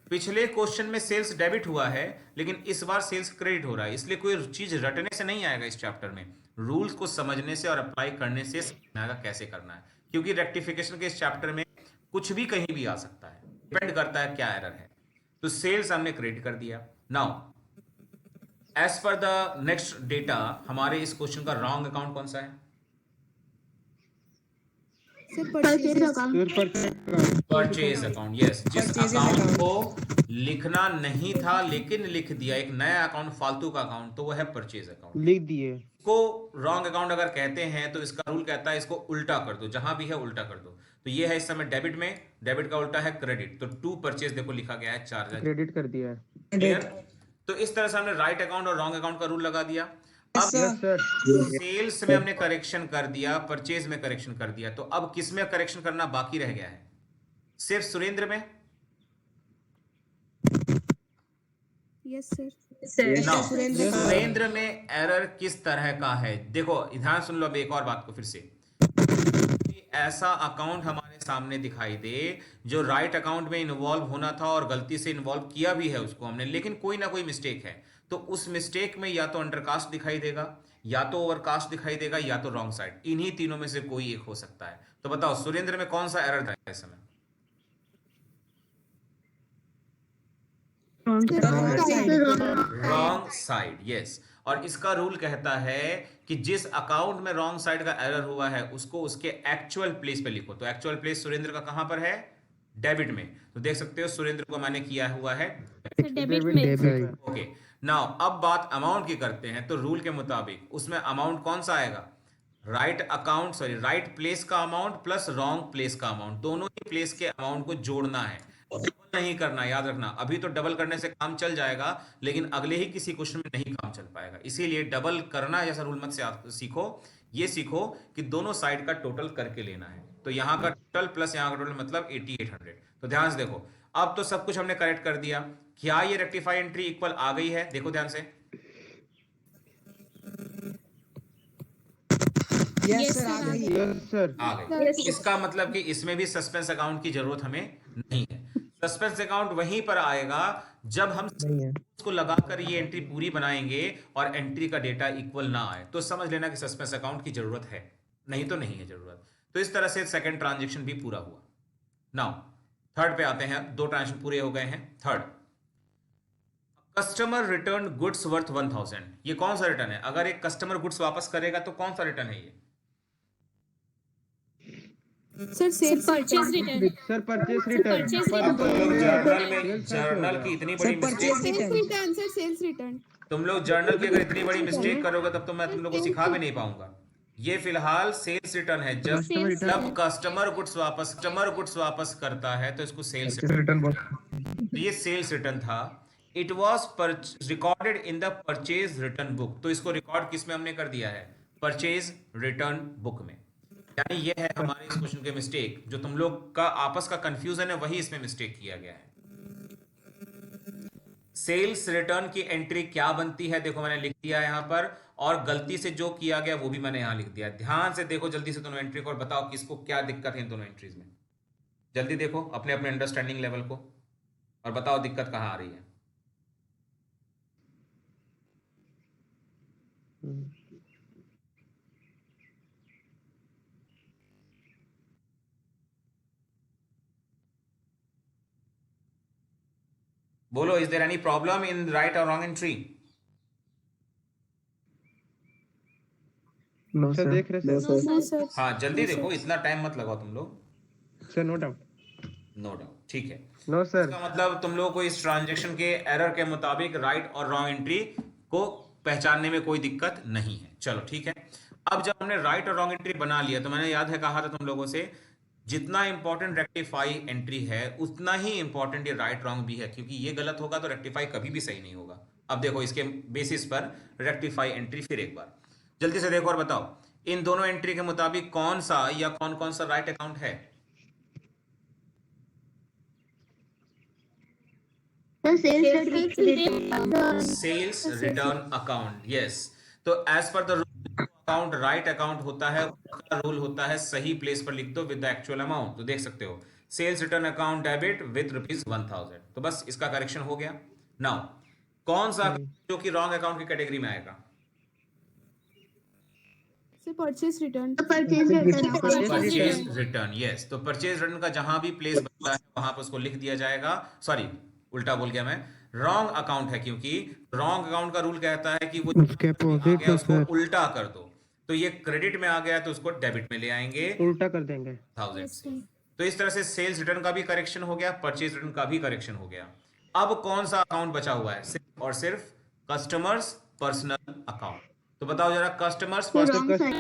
पिछले क्वेश्चन में सेल्स डेबिट हुआ है, लेकिन इस बार सेल्स क्रेडिट हो रहा है, इसलिए कोई चीज रटने से नहीं आएगा इस चैप्टर में, रूल्स को समझने से और अप्लाई करने से समझ में आएगा कैसे करना है, क्योंकि रेक्टिफिकेशन के इस चैप्टर में कुछ भी कहीं भी आ सकता है, डिपेंड करता है क्या एरर है। तो सेल्स हमने क्रेडिट कर दिया। Now as per the next data, हमारे इस क्वेश्चन का रॉन्ग अकाउंट कौन सा है? Sir purchase account sir purchase purchase account, yes. जिस Purchase अकाउंट account. को लिखना नहीं था लेकिन लिख दिया, एक नया अकाउंट, फालतू का अकाउंट, तो वो है परचेज अकाउंट। लिख दिए। को रॉन्ग अकाउंट अगर कहते हैं तो इसका रूल कहता है इसको उल्टा कर दो, जहां भी है उल्टा कर दो। तो ये है इस समय डेबिट में, डेबिट का उल्टा है क्रेडिट, तो टू परचेज देखो लिखा गया है, चार्ज। क्रेडिट कर दिया है। क्लियर? तो इस तरह से हमने राइट अकाउंट और रॉन्ग अकाउंट का रूल लगा दिया। Yes, अब sir. Yes sir. सेल्स में हमने करेक्शन कर दिया, परचेज में करेक्शन कर दिया, तो अब किस में करेक्शन करना बाकी रह गया है? सिर्फ सुरेंद्र में। Yes sir. Now, सुरेंद्र का- सुरेंद्र में एरर किस तरह का है? देखो ध्यान सुन लो अब एक और बात को फिर से। ऐसा अकाउंट हमारे सामने दिखाई दे जो राइट अकाउंट में इन्वॉल्व होना था और गलती से इन्वॉल्व किया भी है उसको हमने, लेकिन कोई ना कोई मिस्टेक है, तो उस मिस्टेक में या तो अंडरकास्ट दिखाई देगा, या तो ओवरकास्ट दिखाई देगा, या तो रॉन्ग साइड। इन्हीं तीनों में से कोई एक हो सकता है। तो बताओ सुरेंद्र में कौन सा एरर था इस समय? Wrong side, yes. और इसका रूल कहता है कि जिस अकाउंट में रॉन्ग साइड का एरर हुआ है उसको उसके एक्चुअल प्लेस पे लिखो। तो एक्चुअल प्लेस सुरेंद्र का कहां पर है? डेबिट में। तो देख सकते हो सुरेंद्र को मैंने किया हुआ है डेबिट में। ओके। नाउ अब बात अमाउंट की करते हैं, तो रूल के मुताबिक उसमें अमाउंट कौन सा आएगा? Right account, sorry, right place का अमाउंट प्लस रॉन्ग प्लेस का अमाउंट, दोनों ही प्लेस के अमाउंट को जोड़ना है, डबल नहीं करना, याद रखना। अभी तो डबल करने से काम चल जाएगा, लेकिन अगले ही किसी क्वेश्चन में नहीं काम चल पाएगा, इसीलिए डबल करना जैसा रूल मत से सीखो। ये सीखो कि दोनों साइड का टोटल करके लेना है। तो यहाँ का टोटल प्लस यहाँ का टोटल मतलब 8800। तो ध्यान से देखो, अब तो सब कुछ हमने करेक्ट कर दिया। क्या ये रेक्टिफाई एंट्री इक्वल आ गई है? देखो ध्यान से। Yes, sir, आ गई है। Yes sir. आ गई। इसका मतलब कि इसमें भी सस्पेंस अकाउंट की जरूरत हमें नहीं है। सस्पेंस अकाउंट वहीं पर आएगा जब हम नहीं है। उसको लगाकर ये एंट्री पूरी बनाएंगे और एंट्री का डेटा इक्वल ना आए, तो समझ लेना कि सस्पेंस अकाउंट की जरूरत है, नहीं तो नहीं है जरूरत। तो इस तरह से सेकंड ट्रांजैक्शन भी पूरा हुआ। नाउ थर्ड पे आते हैं, दो ट्रांजैक्शन पूरे हो गए हैं। Third, customer return goods worth 1000। ये कौन सा रिटर्न है? अगर एक कस्टमर गुड्स वापस करेगा तो कौन सा रिटर्न है ये? Sir sales purchase return. Sir purchase return. Purchase journal की इतनी Sir, बड़ी purchase mistake, sales return sir, sales return. तुम लोग जर्नल की अगर इतनी बड़ी मिस्टेक करोगे तब तो मैं तुम लोग को सिखा भी नहीं पाऊंगा। ये फिलहाल सेल्स रिटर्न है। जब कस्टमर गुड्स वापस करता है तो इसको सेल्स रिटर्न बोल। तो ये सेल्स रिटर्न था। It was recorded in the purchase return book. तो इसको रिकॉर्ड किस में हमने कर दिया है? परचेज रिटर्न बुक में। यानी ये है हमारे इस क्वेश्चन के मिस्टेक, जो तुम लोग का आपस का कंफ्यूजन है वही इसमें मिस्टेक किया गया है। सेल्स रिटर्न की एंट्री क्या बनती है? देखो मैंने लिख दिया है यहाँ पर, और गलती से जो किया गया वो भी मैंने यहाँ लिख दिया। ध्यान से देखो जल्दी से दोनों एंट्री को और बताओ किसको क्या दिक्कत है इन दोनों एंट्रीज में। जल्दी देखो अपने अपने अंडरस्टैंडिंग लेवल को और बताओ दिक्कत कहाँ आ रही है। बोलो, is there any problem in right और रॉन्ग एंट्री? नो सर, देख रहे सर। No sir. हाँ जल्दी देखो, इतना टाइम मत लगाओ तुम लोग। Sir no doubt. No doubt, ठीक है। No sir. इसका मतलब तुम लोग को इस ट्रांजैक्शन के एरर के मुताबिक राइट और रॉन्ग एंट्री को पहचानने में कोई दिक्कत नहीं है। चलो ठीक है। अब जब हमने राइट और रॉन्ग एंट्री बना लिया तो मैंने याद है कहा था तुम लोगों से, जितना इंपॉर्टेंट रेक्टिफाई एंट्री है उतना ही इंपॉर्टेंट ये राइट रॉन्ग भी है, क्योंकि ये गलत होगा तो रेक्टिफाई कभी भी सही नहीं होगा। अब देखो इसके बेसिस पर रेक्टिफाई एंट्री फिर एक बार जल्दी से देखो और बताओ, इन दोनों एंट्री के मुताबिक कौन सा या कौन कौन सा राइट अकाउंट है? Sales return account, yes. तो as per the account right account होता है, उसका रूल होता है सही प्लेस पर लिख दो विद द एक्चुअल अमाउंट। तो देख सकते हो sales return account debit with ₹1000। तो बस इसका करेक्शन हो गया। नाउ कौन सा जो कि रॉन्ग अकाउंट की कैटेगरी में आएगा? Sir purchase return. Purchase return purchase return, yes. तो परचेज रिटर्न का जहां भी प्लेस बनता है वहां पर उसको लिख दिया जाएगा। सॉरी, उल्टा बोल गया मैं। रॉन्ग अकाउंट है, क्योंकि रॉन्ग अकाउंट का रूल कहता है कि वो उसके आ अपोजिट गया तो उसको सर उल्टा कर दो। तो ये क्रेडिट में आ गया तो उसको डेबिट में ले आएंगे उल्टा कर देंगे। 1000 से। तो इस तरह से सेल्स रिटर्न का भी करेक्शन हो गया, परचेज रिटर्न का भी करेक्शन हो गया। अब कौन सा अकाउंट बचा हुआ है? सिर्फ और सिर्फ कस्टमर्स पर्सनल अकाउंट। तो बताओ जरा, कस्टमर्स रॉन्ग साइड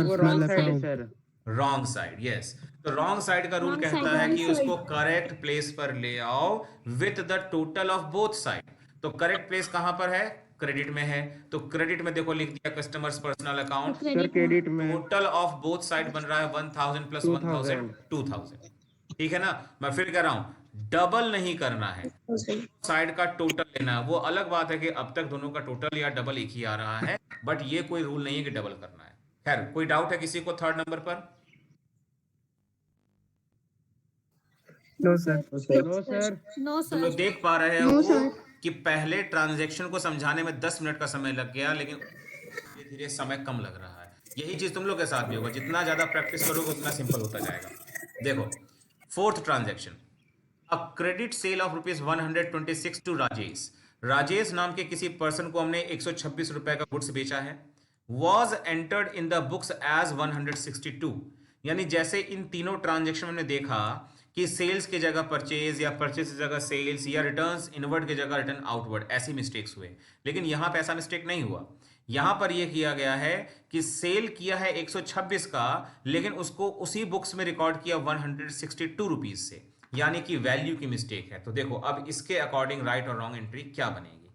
वो रॉन्ग साइड है सर। Wrong side, yes. तो रॉन्ग साइड का रूल Wrong कहता side, है wrong कि side. उसको करेक्ट प्लेस पर ले आओ with the total of both side. तो करेक्ट प्लेस कहां पर है? क्रेडिट में है। तो क्रेडिट में देखो लिख दिया customers personal account. Sir credit में टोटल ऑफ बोथ साइड बन रहा है 1000 प्लस 1000 2000। ठीक है ना? मैं फिर कह रहा हूं, डबल नहीं करना है, साइड का टोटल लेना है। वो अलग बात है कि अब तक दोनों का टोटल या डबल एक ही आ रहा है, बट ये कोई रूल नहीं है कि डबल करना है। खैर, कोई डाउट है किसी को थर्ड नंबर पर? No sir. नो तुम लोग सर। देख पा रहे No, हो sir. कि पहले ट्रांजैक्शन को समझाने में 10 मिनट का समय लग गया, लेकिन धीरे धीरे समय कम लग रहा है। यही चीज तुम लोग के साथ भी होगा। जितना ज्यादा प्रैक्टिस करोगे उतना सिंपल होता जाएगा। देखो, fourth transaction, uh credit sale of ₹126 to Rajesh. Rajesh नाम के किसी पर्सन को हमने 126 रुपए का गुड्स बेचा है। Was entered in the books as 162। यानी जैसे इन तीनों ट्रांजेक्शन में देखा कि सेल्स की जगह परचेज, या परचेज की जगह सेल्स, या रिटर्न्स इनवर्ड की जगह रिटर्न आउटवर्ड, ऐसी मिस्टेक्स हुए। लेकिन यहां पे ऐसा मिस्टेक नहीं हुआ। यहां पर यह किया गया है कि सेल किया है 126 का, लेकिन उसको उसी बुक्स में रिकॉर्ड किया 162 रुपीज से, यानी कि वैल्यू की मिस्टेक है। तो देखो अब इसके अकॉर्डिंग राइट और रॉन्ग एंट्री क्या बनेगी?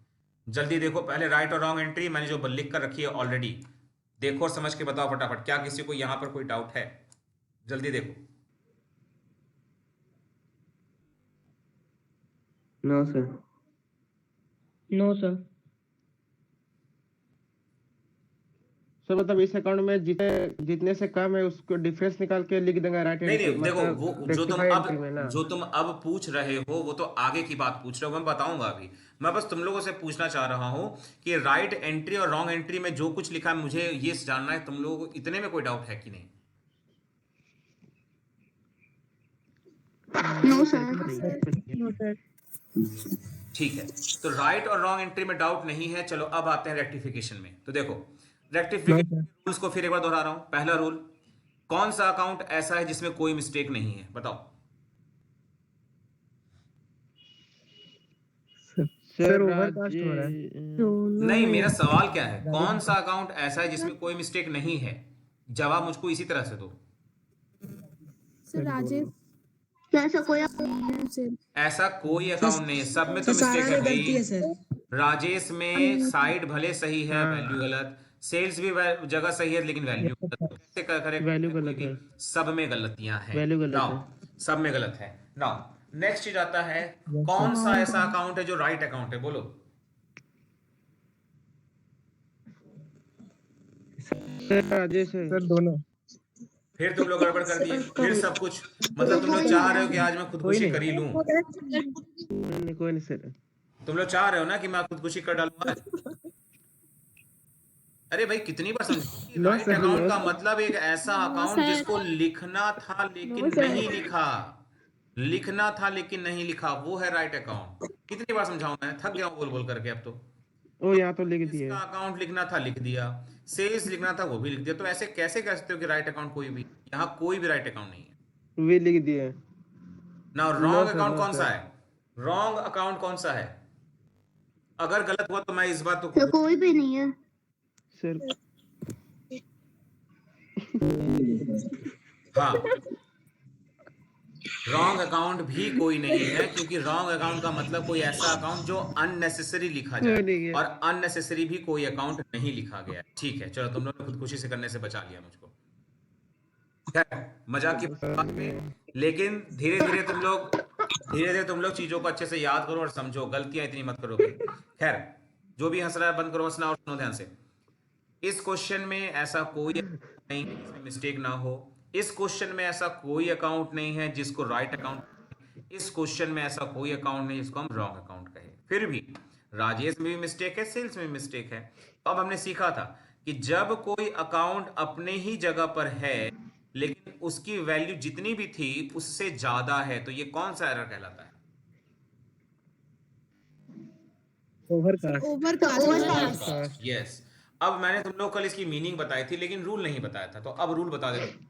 जल्दी देखो, पहले राइट और रॉन्ग एंट्री मैंने जो लिख कर रखी है ऑलरेडी, देखो और समझ के बताओ फटाफट। क्या किसी को यहां पर कोई डाउट है? जल्दी देखो। No sir. No sir. Sir मतलब इस अकाउंट में जितने से कम है उसको डिफरेंस निकाल के लिख देंगे राइट नहीं नहीं, देखो मतलब वो rectified entry में ना। जो तुम अब पूछ रहे हो वो तो आगे की बात पूछ रहे हो, मैं बताऊंगा अभी। मैं बस तुम लोगों से पूछना चाह रहा हूं कि राइट एंट्री और रॉन्ग एंट्री में जो कुछ लिखा है, मुझे ये जानना है तुम लोगों को इतने में कोई डाउट है कि नहीं? No sir. ठीक है, तो राइट और रॉन्ग एंट्री में डाउट नहीं है। चलो अब आते हैं रेक्टिफिकेशन में। तो देखो, रेक्टिफिकेशन रूल्स को फिर एक बार दोहरा रहा हूं। पहला रूल, कौन सा अकाउंट ऐसा है जिसमें कोई मिस्टेक नहीं है? बताओ। सर ओवरकास्ट हो रहा है। नहीं, मेरा सवाल क्या है, कौन सा अकाउंट ऐसा है जिसमें कोई मिस्टेक नहीं है? जवाब मुझको इसी तरह से दो। सर राजेश। क्या ऐसा कोई ऐसा कोई अकाउंट नहीं है, सब में तो मिस्टेक है भाई। राजेश में साइड भले सही है, वैल्यू गलत। सेल्स भी जगह सही है, लेकिन वैल्यू गलत। कैसे करेक्ट? वैल्यू गलत है। सब में गलतियां हैं। वैल्यू गलत नाउ है। सब में गलत है। नाउ नेक्स्ट चीज आता है, कौन सा ऐसा अकाउंट है जो राइट अकाउंट है? बोलो। सर राजेश है। सर दोनों। फिर तुम लोग गड़बड़ कर दिए, फिर सब कुछ। मतलब तुम लोग चाह रहे हो कि आज मैं खुदकुशी कर ही लूं? नहीं कोई नहीं सर। तुम लोग चाह रहे हो ना कि मैं खुदकुशी कर डालूं आज? अरे भाई, कितनी बार समझो, राइट अकाउंट का मतलब एक ऐसा अकाउंट जिसको लिखना था लेकिन नहीं लिखा। लिखना था लेकिन नहीं लिखा, वो है राइट अकाउंट। कितनी बार समझाऊं मैं? थक गया हूं बोल बोल करके अब तो। ओ यहाँ तो लिख दिए। इसका अकाउंट लिखना था, लिख दिया। सेल्स लिखना था, वो भी लिख दिया। तो ऐसे कैसे कह सकते हो कि राइट अकाउंट कोई भी? यहाँ कोई भी राइट अकाउंट नहीं है। वे लिख दिए। ना रॉन्ग अकाउंट कौन सा है? रॉन्ग अकाउंट कौन सा है? अगर गलत हुआ तो मैं इस बात तो कोई भी नहीं है सर। हाँ, रॉन्ग अकाउंट भी कोई नहीं है, क्योंकि रॉन्ग अकाउंट का मतलब कोई ऐसा अकाउंट जो अननेसेसरी लिखा जाए, और अननेसेसरी भी कोई अकाउंट नहीं लिखा गया। ठीक है, चलो तुम लोगों ने खुदकुशी से करने से बचा लिया मुझको। मजाक की बात में, लेकिन धीरे धीरे तुम लोग चीजों को अच्छे से याद करो और समझो, गलतियां इतनी मत करो। खैर, जो भी हंस रहा है बंद करो हंसना और सुनो ध्यान से। इस क्वेश्चन में ऐसा कोई नहीं जिसमें मिस्टेक ना हो। इस क्वेश्चन में ऐसा कोई अकाउंट नहीं है जिसको राइट अकाउंट, इस क्वेश्चन में ऐसा कोई अकाउंट नहीं जिसको हम रॉन्ग अकाउंट कहें। फिर भी राजेश में भी मिस्टेक है, सेल्स में भी मिस्टेक है। तो अब हमने सीखा था कि जब कोई अकाउंट अपने ही जगह पर है लेकिन उसकी वैल्यू जितनी भी थी उससे ज्यादा है, तो ये कौन सा एरर कहलाता है? ओवरकास्ट। यस। अब मैंने तुम लोग कल इसकी मीनिंग बताई थी लेकिन रूल नहीं बताया था, तो अब रूल बता देता हूं।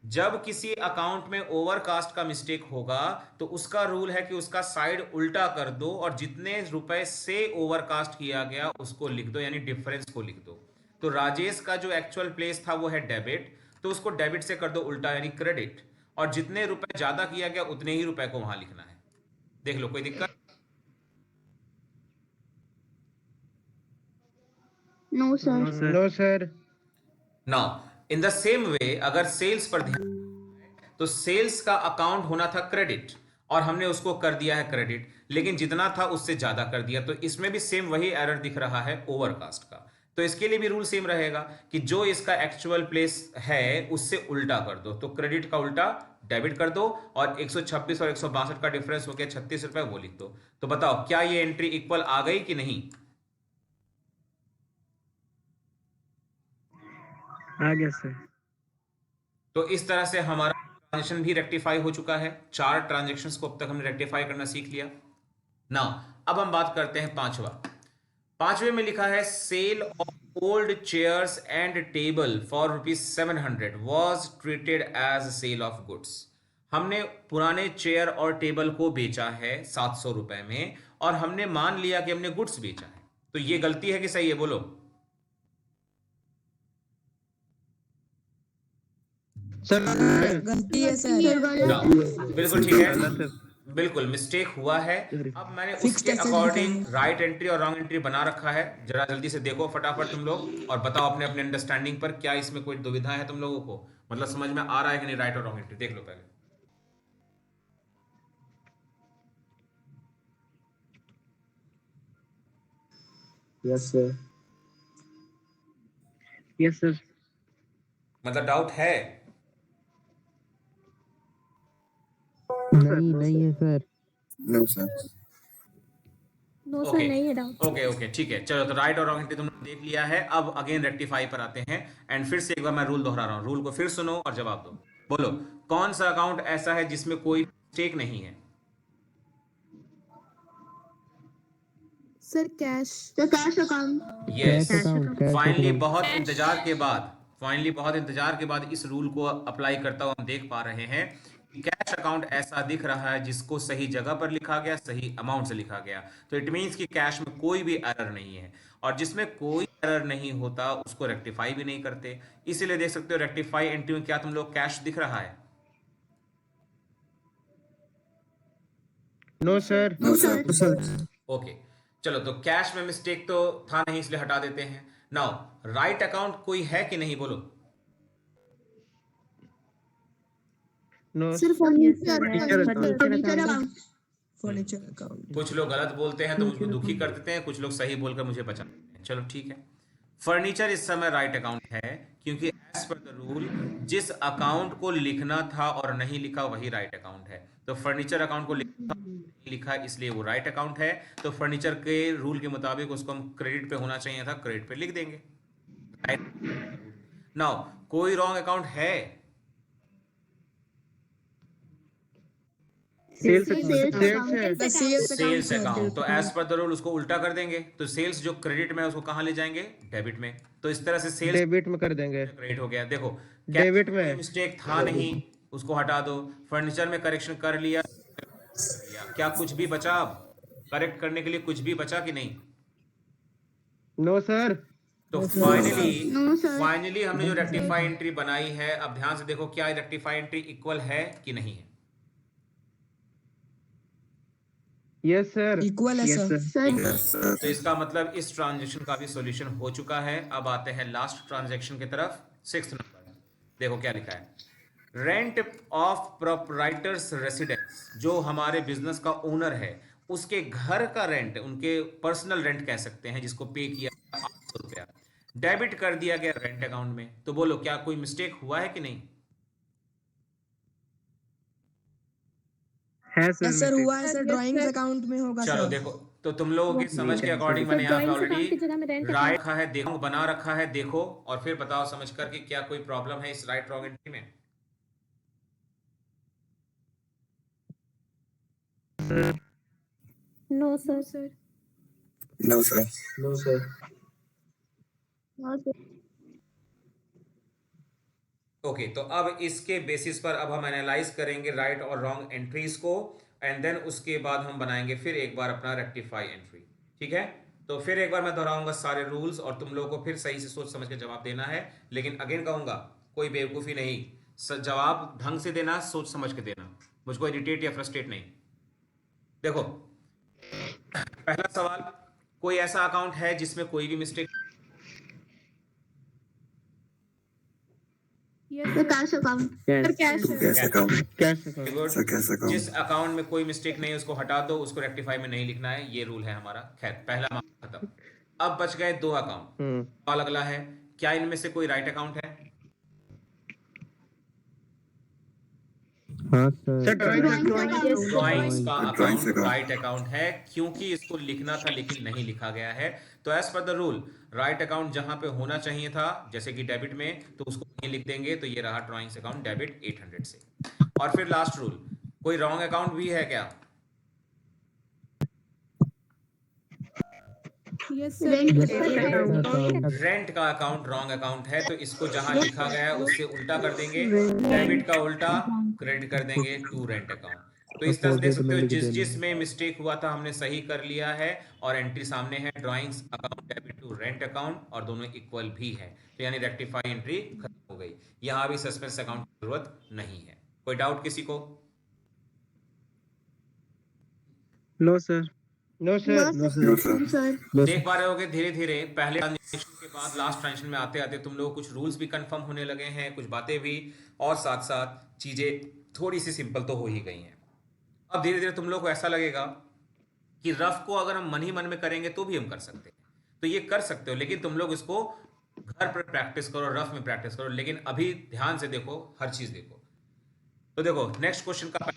जब किसी अकाउंट में ओवरकास्ट का मिस्टेक होगा तो उसका रूल है कि उसका साइड उल्टा कर दो और जितने रुपए से ओवरकास्ट किया गया उसको लिख दो, यानी डिफरेंस को लिख दो। तो राजेश का जो एक्चुअल प्लेस था वो है डेबिट, तो उसको डेबिट से कर दो उल्टा यानी क्रेडिट, और जितने रुपए ज्यादा किया गया उतने ही रुपए को वहां लिखना है। देख लो, कोई दिक्कत? No sir. No sir. Now in the same way अगर सेल्स पर ध्यान, तो सेल्स का अकाउंट होना था क्रेडिट और हमने उसको कर दिया है क्रेडिट, लेकिन जितना था उससे ज्यादा कर दिया, तो इसमें भी सेम वही एरर दिख रहा है ओवरकास्ट का। तो इसके लिए भी रूल सेम रहेगा कि जो इसका एक्चुअल प्लेस है उससे उल्टा कर दो, तो क्रेडिट का उल्टा डेबिट कर दो और 126 और 162 का डिफरेंस हो गया 36 रुपए, वो लिख दो। तो बताओ क्या ये एंट्री इक्वल आ गई कि नहीं? आ गया सर। तो इस तरह से हमारा ट्रांजेक्शन भी रेक्टिफाई हो चुका है। 4 ट्रांजेक्शंस को अब तक हमने रेक्टिफाई करना सीख लिया। नाउ अब हम बात करते हैं पांचवे में लिखा है sale of old chairs and table for ₹700 was treated as sale of goods. हमने पुराने चेयर और टेबल को बेचा है 700 रुपए में और हमने मान लिया कि हमने गुड्स बेचा है। तो ये गलती है कि सही है? बोलो। सर गलती है सर। बिल्कुल ठीक है, बिल्कुल मिस्टेक हुआ है। अब मैंने उसके अकॉर्डिंग राइट एंट्री और रॉन्ग एंट्री बना रखा है। जरा जल्दी से देखो फटाफट तुम लोग और बताओ अपने अपने अंडरस्टैंडिंग पर क्या इसमें कोई दुविधा है तुम लोगों को, मतलब समझ में आ रहा है कि नहीं राइट और रॉन्ग एंट्री? देख लो पहले। Yes sir. Yes sir. मतलब डाउट है? नहीं है सर। नो सर, ओके नहीं है डाउट। ओके ठीक है, चलो। तो राइट और रॉन्ग एंट्री तुमने देख लिया है। अब अगेन रेक्टिफाई पर आते हैं एंड फिर से एक बार मैं रूल दोहरा रहा हूं, रूल को फिर सुनो और जवाब दो। बोलो कौन सा अकाउंट ऐसा है जिसमें कोई मिस्टेक नहीं है? Sir cash. Sir cash account. Yes. Finally बहुत इंतजार के बाद इस रूल को अप्लाई करता हुआ हम देख पा रहे हैं कि कैश अकाउंट ऐसा दिख रहा है जिसको सही जगह पर लिखा गया, सही अमाउंट से लिखा गया। तो इट मींस कि कैश में कोई भी एरर नहीं है, और जिसमें कोई एरर नहीं होता उसको रेक्टिफाई भी नहीं करते। इसीलिए देख सकते हो रेक्टिफाई एंट्री में क्या तुम लोग कैश दिख रहा है? No sir. ओके चलो, तो कैश में मिस्टेक तो था नहीं इसलिए हटा देते हैं। नाउ राइट अकाउंट कोई है कि नहीं? बोलो। नो सिर्फ फर्नीचर अकाउंट। Furniture account. कुछ लोग गलत बोलते हैं तो मुझको दुखी कर देते हैं, कुछ लोग सही बोलकर मुझे बचाते हैं। चलो ठीक है, फर्नीचर इस समय राइट अकाउंट है क्योंकि एज पर द रूल जिस अकाउंट को लिखना था और नहीं लिखा वही राइट अकाउंट है। तो फर्नीचर अकाउंट को लिखा इसलिए वो राइट अकाउंट है। तो फर्नीचर के रूल के मुताबिक उसको हम क्रेडिट पे होना चाहिए था, क्रेडिट पे लिख देंगे। नाउ कोई रॉन्ग अकाउंट है? सेल्स अकाउंट, तो एज पर द रूल उसको उल्टा कर देंगे। तो सेल्स जो क्रेडिट में है उसको कहां ले जाएंगे? डेबिट में। तो इस तरह से सेल्स डेबिट में कर देंगे। क्रेडिट हो गया। देखो डेबिट में मिस्टेक था नहीं, उसको हटा दो। फर्नीचर में करेक्शन कर लिया, क्या कुछ भी बचा? अब करेक्ट करने के लिए कुछ भी बचा कि नहीं? No sir. तो फाइनली हमने जो रेक्टिफाई एंट्री बनाई है, अब ध्यान से देखो क्या रेक्टिफाई एंट्री इक्वल है कि नहीं है? Yes sir. इक्वल है सर। तो इसका मतलब इस ट्रांजेक्शन का भी सॉल्यूशन हो चुका है। अब आते हैं लास्ट ट्रांजेक्शन की तरफ। 6th नंबर देखो क्या लिखा है। रेंट ऑफ प्रोप्राइटर्स रेसिडेंस, जो हमारे बिजनेस का ओनर है उसके घर का रेंट, उनके पर्सनल रेंट कह सकते हैं, जिसको पे किया 800 रुपया, डेबिट कर दिया गया रेंट अकाउंट में। तो बोलो क्या कोई मिस्टेक हुआ है कि नहीं? है यस सर सर हुआ है Sir, sir yes, drawings sir. Account में होगा चलो सर देखो, तो तुम लोगों की समझ के अकॉर्डिंग Sir, मैंने यहाँ पे drawings account की ऑलरेडी जगह में rent account. राइट रखा है, देखो बना रखा है, देखो और फिर बताओ समझ कर कि क्या कोई प्रॉब्लम है इस राइट रॉन्ग एंट्री में। No, sir. No, sir. No, sir. Okay तो अब इसके बेसिस पर अब हम एनालाइज करेंगे राइट और रॉन्ग एंट्रीज को, एंड देन उसके बाद हम बनाएंगे फिर एक बार अपना रेक्टिफाई एंट्री। ठीक है, तो फिर एक बार मैं दोहराऊंगा सारे रूल्स और तुम लोगों को फिर सही से सोच समझ के जवाब देना है, लेकिन अगेन कहूंगा कोई बेवकूफ़ी नहीं, जवाब ढंग से देना, सोच समझ के देना, मुझको इरिटेट या फ्रस्ट्रेट नहीं। देखो पहला सवाल, कोई ऐसा अकाउंट है जिसमें कोई भी mistake? Yes, The sir. cash account. Sir, cash. To cash account. Cash Good. Sir, cash account. जिस अकाउंट में कोई मिस्टेक नहीं है उसको हटा दो, उसको रेक्टिफाई में नहीं लिखना है, ये रूल है हमारा। खैर पहला मामला खत्म। अब बच गए दो अकाउंट। सवाल अगला है, क्या इनमें से कोई राइट अकाउंट है? हाँ सर Drawings account. ड्राइंग्स का Drawings account account. Right account है, क्योंकि इसको लिखना था लेकिन नहीं लिखा गया है। तो as per the rule right account जहां पे होना चाहिए था, जैसे कि डेबिट में, तो उसको नहीं लिख देंगे, तो ये रहा ड्राइंग्स अकाउंट डेबिट 800 से। और फिर लास्ट रूल, कोई रॉन्ग अकाउंट भी है क्या? Yes, sir. रेंट का अकाउंट रॉन्ग अकाउंट है, तो इसको जहां लिखा गया है उससे उल्टा कर देंगे, डेबिट का उल्टा क्रेडिट कर देंगे टू रेंट अकाउंट। तो इस तरह से देख सकते हो जिस जिस में मिस्टेक हुआ था हमने सही कर लिया है, और एंट्री सामने है drawings account debit to rent account, और दोनों इक्वल भी है, तो यानी रेक्टिफाई एंट्री खत्म हो गई। यहां भी सस्पेंस अकाउंट की जरूरत नहीं है। कोई डाउट किसी को? No sir no sir No, sir. देख पा रहे होगे धीरे धीरे पहले ट्रांजेक्शन के बाद लास्ट ट्रांजेक्शन में आते आते तुम लोगों को कुछ रूल्स भी कंफर्म होने लगे हैं, कुछ बातें भी, और साथ साथ चीजें थोड़ी सी सिंपल तो हो ही गई हैं। अब धीरे धीरे तुम लोगों को ऐसा लगेगा कि रफ को अगर हम मन ही मन में करेंगे तो भी हम कर सकते हैं, तो ये कर सकते हो, लेकिन तुम लोग इसको घर पर प्रैक्टिस करो, रफ में प्रैक्टिस करो, लेकिन अभी ध्यान से देखो, हर चीज देखो। तो देखो नेक्स्ट क्वेश्चन का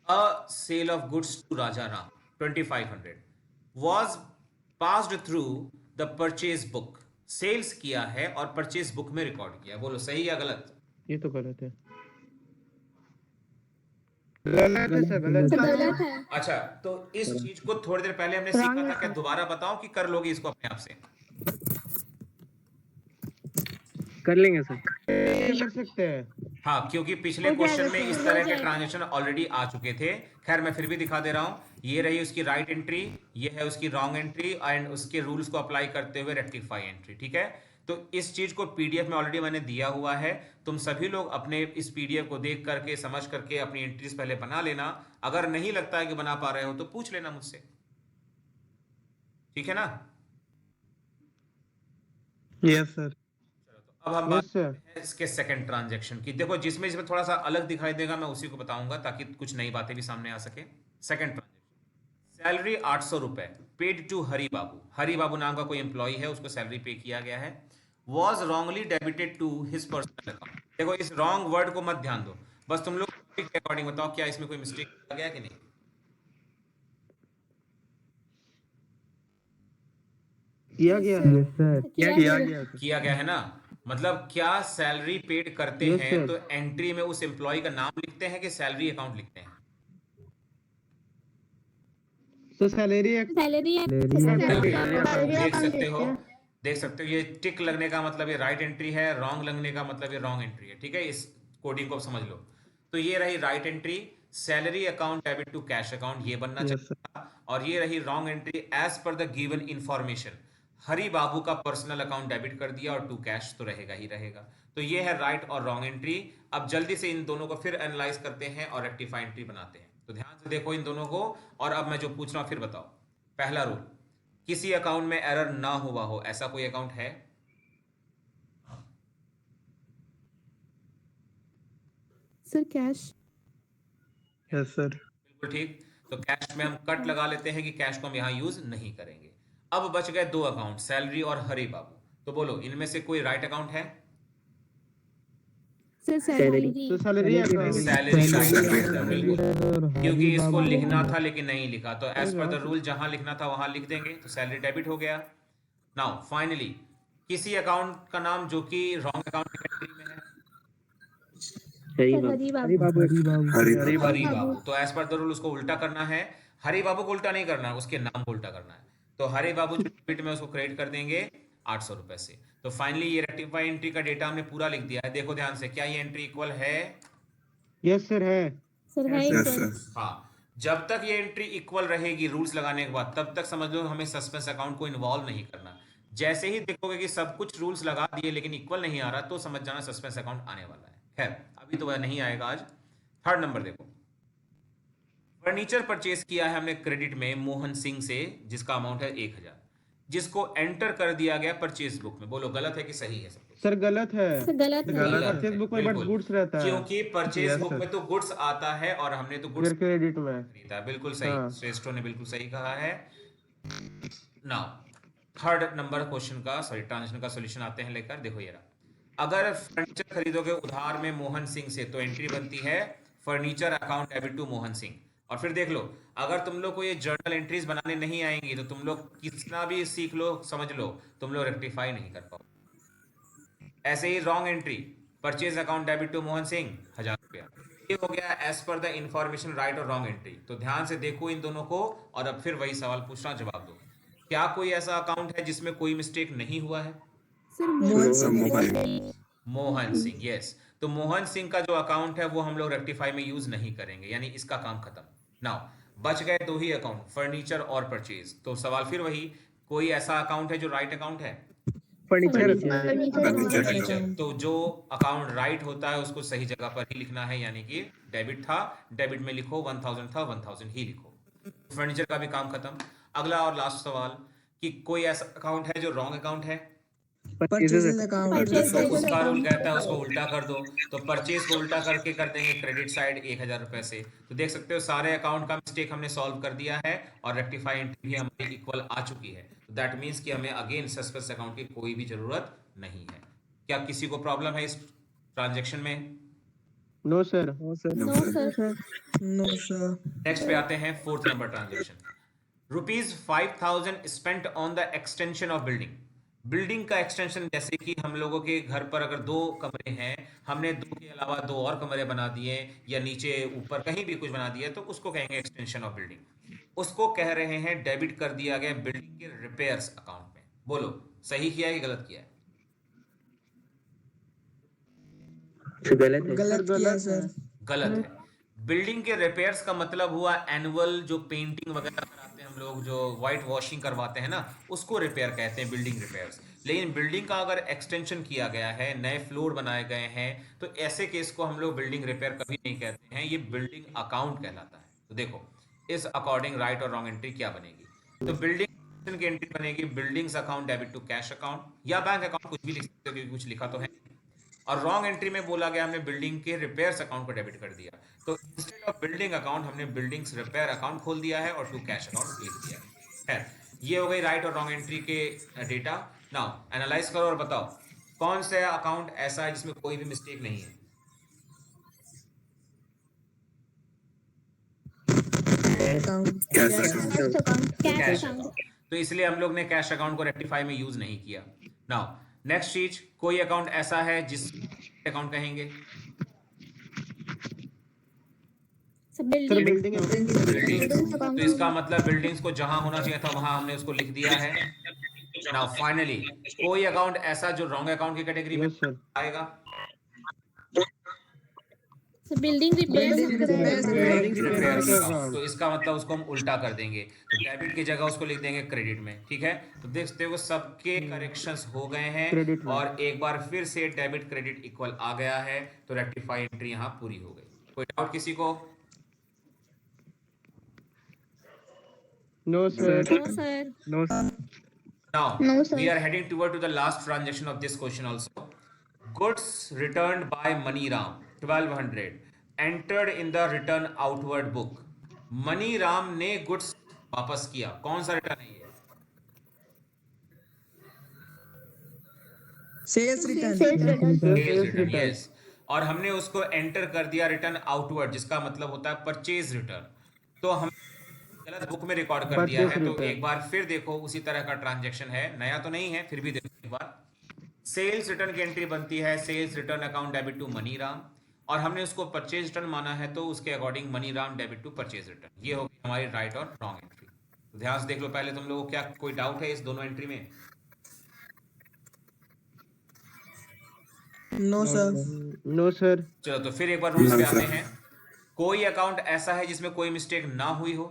A sale of goods to Raja Ram 2500 was passed through the purchase book. Sales किया है और परचेज बुक में रिकॉर्ड किया, बोलो सही या गलत? ये तो गलत है सर गलत है। अच्छा, तो इस चीज को थोड़ी देर पहले हमने सीखा था, क्या दोबारा बताओ कि कर लोगे इसको अपने आप से? कर लेंगे सर, कर सकते हैं। हाँ, क्योंकि पिछले क्वेश्चन में इस तरह के ट्रांजेक्शन ऑलरेडी आ चुके थे। खैर मैं फिर भी दिखा दे रहा हूं, ये रही उसकी राइट एंट्री, ये है उसकी रॉन्ग एंट्री, एंड उसके रूल्स को अप्लाई करते हुए रेक्टिफाई एंट्री। ठीक है, तो इस चीज को पीडीएफ में ऑलरेडी मैंने दिया हुआ है, तुम सभी लोग अपने इस पीडीएफ को देख करके समझ करके अपनी एंट्रीज पहले बना लेना। अगर नहीं लगता है कि बना पा रहे हो तो पूछ लेना मुझसे, ठीक है ना? Yes sir. अब हम बात करते हैं इसके सेकंड ट्रांजैक्शन की। देखो जिसमें इसमें थोड़ा सा अलग दिखाई देगा मैं उसी को बताऊंगा ताकि कुछ नई बातें भी सामने आ सके। सेकंड ट्रांजैक्शन, सैलरी 800 रुपए पेड टू हरी बाबू। हरी बाबू नाम का कोई एम्प्लॉय है, उसको सैलरी पे किया गया है। Was wrongly debited to his personal account. देखो इस रॉन्ग वर्ड को मत ध्यान दो, बस तुम लोग के अकॉर्डिंग बताओ क्या इसमें कोई मिस्टेक किया गया कि नहीं? किया गया है सर, किया गया है ना? मतलब क्या सैलरी पेड करते Yes, हैं sir. तो एंट्री में उस एम्प्लॉय का नाम लिखते हैं कि सैलरी अकाउंट लिखते हैं? तो सैलरी देख सकते हो ये टिक लगने का मतलब ये राइट एंट्री है, रॉन्ग लगने का मतलब ये रॉन्ग एंट्री है। ठीक है, इस कोडिंग को समझ लो। तो ये रही right entry, salary account debit to cash account, ये बनना चाहिए। और ये रही wrong entry, as per the given information Hari Babu का पर्सनल अकाउंट डेबिट कर दिया और टू कैश तो रहेगा ही रहेगा। तो ये है राइट और रॉन्ग एंट्री। अब जल्दी से इन दोनों को फिर एनालाइज करते हैं और रेक्टिफाई एंट्री बनाते हैं। तो ध्यान से देखो इन दोनों को, और अब मैं जो पूछ रहा हूं फिर बताओ। पहला रूल, किसी अकाउंट में एरर ना हुआ हो ऐसा कोई अकाउंट है? Sir cash. Yes sir. बिल्कुल ठीक, तो कैश में हम कट लगा लेते हैं कि कैश को हम यहां यूज नहीं करेंगे। अब बच गए दो अकाउंट, सैलरी और हरी बाबू। तो बोलो इनमें से कोई राइट अकाउंट है? सर सैलरी तो salary account salary right Salary answer, account. बिल्कुल, क्योंकि इसको लिखना था लेकिन नहीं लिखा, तो एज पर द गलत है। रूल जहां लिखना था वहां लिख देंगे, तो सैलरी डेबिट हो गया। नाउ फाइनली किसी अकाउंट का नाम जो कि रॉन्ग अकाउंट की कैटेगरी में है, हरी बाबू Hari Babu. हरी बाबू, तो एज पर द रूल उसको उल्टा करना है। हरी बाबू को उल्टा नहीं करना है, उसके नाम को उल्टा करना है। तो हरी बाबू जो डेबिट में उसको क्रेडिट कर देंगे 800 रुपए से। तो फाइनली ये रेक्टिफाई एंट्री का डेटा हमने पूरा लिख दिया है। देखो ध्यान से, क्या ये एंट्री इक्वल है? यस सर है। सर है Yes, सर sir. हाँ, जब तक ये एंट्री इक्वल रहेगी रूल्स लगाने के बाद, तब तक समझ लो हमें सस्पेंस अकाउंट को इन्वॉल्व नहीं करना। जैसे ही देखोगे कि सब कुछ रूल्स लगा दिए लेकिन इक्वल नहीं आ रहा, तो समझ जाना सस्पेंस अकाउंट आने वाला है। खैर अभी तो वह नहीं आएगा आज। थर्ड नंबर देखो, फर्नीचर परचेज किया है हमने क्रेडिट में मोहन सिंह से, जिसका अमाउंट है 1000, जिसको एंटर कर दिया गया परचेज बुक में। बोलो गलत है कि सही है? सब कुछ सर गलत है। सर गलत है परचेज बुक में बट बिल्कुल। गुड्स रहता है। क्योंकि परचेज Yes, बुक sir. में तो गुड्स आता है और हमने तो गुड्स फिर क्रेडिट में। खरीदा। बिल्कुल सही, हाँ। श्रेष्ठों ने बिल्कुल सही कहा है। नाउ थर्ड नंबर क्वेश्चन का ट्रांजेक्शन का सॉल्यूशन आते हैं लेकर। देखो ये रहा, अगर फर्नीचर खरीदोगे उधार में मोहन सिंह से, तो एंट्री बनती है furniture account debit to Mohan Singh. और फिर देख लो, अगर तुम लोग को ये जर्नल एंट्रीज बनाने नहीं आएंगी तो तुम लोग कितना भी सीख लो, समझ लो, तुम लोग रेक्टिफाई नहीं कर पाओ। ऐसे ही wrong entry, purchase account debit to Mohan Singh 1000 रुपया, ये हो गया as per the information right और रॉन्ग एंट्री। तो ध्यान से देखो इन दोनों को, और अब फिर वही सवाल पूछना, जवाब दो। क्या कोई ऐसा अकाउंट है जिसमें कोई मिस्टेक नहीं हुआ है? Sir Mohan Mohan. Mohan Singh, yes. तो मोहन सिंह का जो अकाउंट है वो हम लोग रेक्टिफाई में यूज नहीं करेंगे, यानी इसका काम खत्म। नाउ बच गए दो ही अकाउंट, फर्नीचर और परचेज। तो सवाल फिर वही, कोई ऐसा अकाउंट है जो राइट अकाउंट है? फर्नीचर तो जो अकाउंट राइट होता है उसको सही जगह पर ही लिखना है, यानी कि डेबिट था, डेबिट में लिखो, 1000 था, 1000 ही लिखो। फर्नीचर का भी काम खत्म। अगला और लास्ट सवाल, कि कोई ऐसा अकाउंट है जो रॉन्ग अकाउंट है? परचेज अकाउंट तो उसका रूल कहता है उसको उल्टा कर दो। तो परचेज को उल्टा करके कर देंगे क्रेडिट साइड 1000 रुपए से। तो देख सकते हो सारे अकाउंट का मिस्टेक हमने सॉल्व कर दिया है और रेक्टिफाई एंट्री भी हमारी इक्वल आ चुकी है। तो दैट मींस कि हमें अगेन सस्पेंस अकाउंट की कोई भी जरूरत नहीं है। क्या किसी को प्रॉब्लम है इस ट्रांजैक्शन में? No sir. No sir no sir next पे आते हैं, fourth number transaction. ₹5000 spent on the extension of building. Building का एक्सटेंशन, जैसे कि हम लोगों के घर पर अगर 2 कमरे हैं, हमने 2 के अलावा 2 और कमरे बना दिए, या नीचे ऊपर कहीं भी कुछ बना दिया, तो उसको कहेंगे एक्सटेंशन ऑफ बिल्डिंग। उसको कह रहे हैं डेबिट कर दिया गया बिल्डिंग के रिपेयर्स अकाउंट में। बोलो सही किया है कि गलत किया है? गलत किया सर। गलत है। बिल्डिंग के रिपेयर्स का मतलब हुआ एनुअल जो पेंटिंग वगैरह कराते हैं हम लोग, जो व्हाइट वॉशिंग करवाते हैं ना, उसको रिपेयर कहते हैं, बिल्डिंग रिपेयर्स। लेकिन बिल्डिंग का अगर एक्सटेंशन किया गया है, नए फ्लोर बनाए गए हैं, तो ऐसे केस को हम लोग बिल्डिंग रिपेयर कभी नहीं कहते हैं, ये बिल्डिंग अकाउंट कहलाता है। तो देखो इस अकॉर्डिंग राइट और रॉन्ग एंट्री क्या बनेगी? तो बिल्डिंग की एंट्री बनेगी buildings account debit to cash account, या बैंक अकाउंट, कुछ भी लिख सकते हो क्योंकि कुछ लिखा तो है। और रॉन्ग एंट्री में बोला गया हमने बिल्डिंग के रिपेयर्स अकाउंट को डेबिट कर दिया, तो इंस्टेड ऑफ बिल्डिंग अकाउंट हमने बिल्डिंग्स रिपेयर अकाउंट खोल दिया है और टू कैश अकाउंट लिख दिया है। ये हो गई राइट और रॉन्ग एंट्री के डेटा। नाउ एनालाइज करो और बताओ कौन सा अकाउंट ऐसा है जिसमें कोई भी मिस्टेक नहीं है? Cash account. Cash account. तो इसलिए हम लोग ने कैश अकाउंट को रेक्टिफाई में यूज नहीं किया। नाउ नेक्स्ट चीज, कोई अकाउंट ऐसा है जिस अकाउंट कहेंगे? Building buildings. तो इसका मतलब बिल्डिंग्स को जहां होना चाहिए था वहां हमने उसको लिख दिया है। नाउ फाइनली कोई अकाउंट ऐसा जो रॉन्ग अकाउंट की कैटेगरी में यस सर। आएगा? Building repairs repairs account. तो इसका मतलब उसको हम उल्टा कर देंगे, तो डेबिट की जगह उसको लिख देंगे क्रेडिट में। ठीक है, तो देखते हो सबके करेक्शंस हो गए हैं क्रेडिट में। और एक बार फिर से डेबिट क्रेडिट इक्वल आ गया है, तो रेक्टिफाई एंट्री यहाँ पूरी हो गई। कोई डाउट किसी को? No sir. Sir Now, No, sir. we are heading toward to the last transaction of this question also. Goods returned by Maniram, 1200, entered in the return outward book. Maniram ने goods वापस किया, कौन सा return है ये? Sales return Sales return, yes. और हमने उसको एंटर कर दिया रिटर्न आउटवर्ड, जिसका मतलब होता है परचेज रिटर्न, तो हम गलत बुक में रिकॉर्ड कर दिया Purchase है। तो return. एक बार फिर देखो, उसी तरह का ट्रांजैक्शन है, नया तो नहीं है, फिर भी देखो एक बार। सेल्स रिटर्न की एंट्री बनती है sales return account debit to Maniram, और हमने उसको परचेज रिटर्न माना है, तो उसके according Maniram debit to purchase return. ये होगी हमारी राइट और रॉन्ग एंट्री। तो ध्यान से देख लो पहले तुम लोगों को, क्या कोई डाउट है इस दोनों एंट्री में? No sir. No sir. चलो तो फिर एक बार रूल्स No, पे आते sir. हैं। कोई अकाउंट ऐसा है जिसमें कोई मिस्टेक ना हुई हो?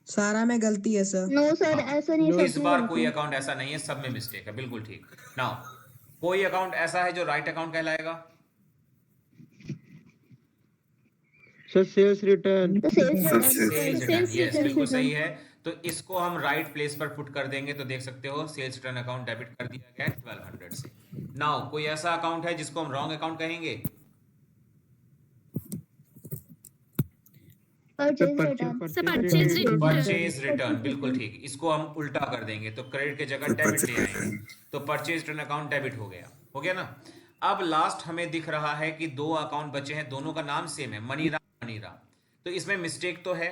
सारा में गलती है सर। नो सर, ऐसा नहीं है, इस सब बार में कोई गलती है। अकाउंट ऐसा नहीं है, सब में मिस्टेक है, बिल्कुल ठीक। नाउ कोई अकाउंट ऐसा है जो राइट अकाउंट कहलाएगा? Sir sales return. तो sales Sir, sales sales. Return, Sales yes return. बिल्कुल सही है। तो इसको हम राइट प्लेस पर पुट कर देंगे, तो देख सकते हो सेल्स रिटर्न अकाउंट डेबिट कर दिया गया 1200 से। नाउ कोई ऐसा अकाउंट है जिसको हम रॉन्ग अकाउंट कहेंगे? Purchase return. Purchase return. Purchase return, बिल्कुल ठीक। इसको हम उल्टा कर देंगे, तो क्रेडिट की जगह डेबिट ले आएंगे, तो परचेज रिटर्न अकाउंट डेबिट हो गया ना। अब लास्ट हमें दिख रहा है कि दो अकाउंट बचे हैं, दोनों का नाम सेम है, मनीराम। तो इसमें मिस्टेक तो है।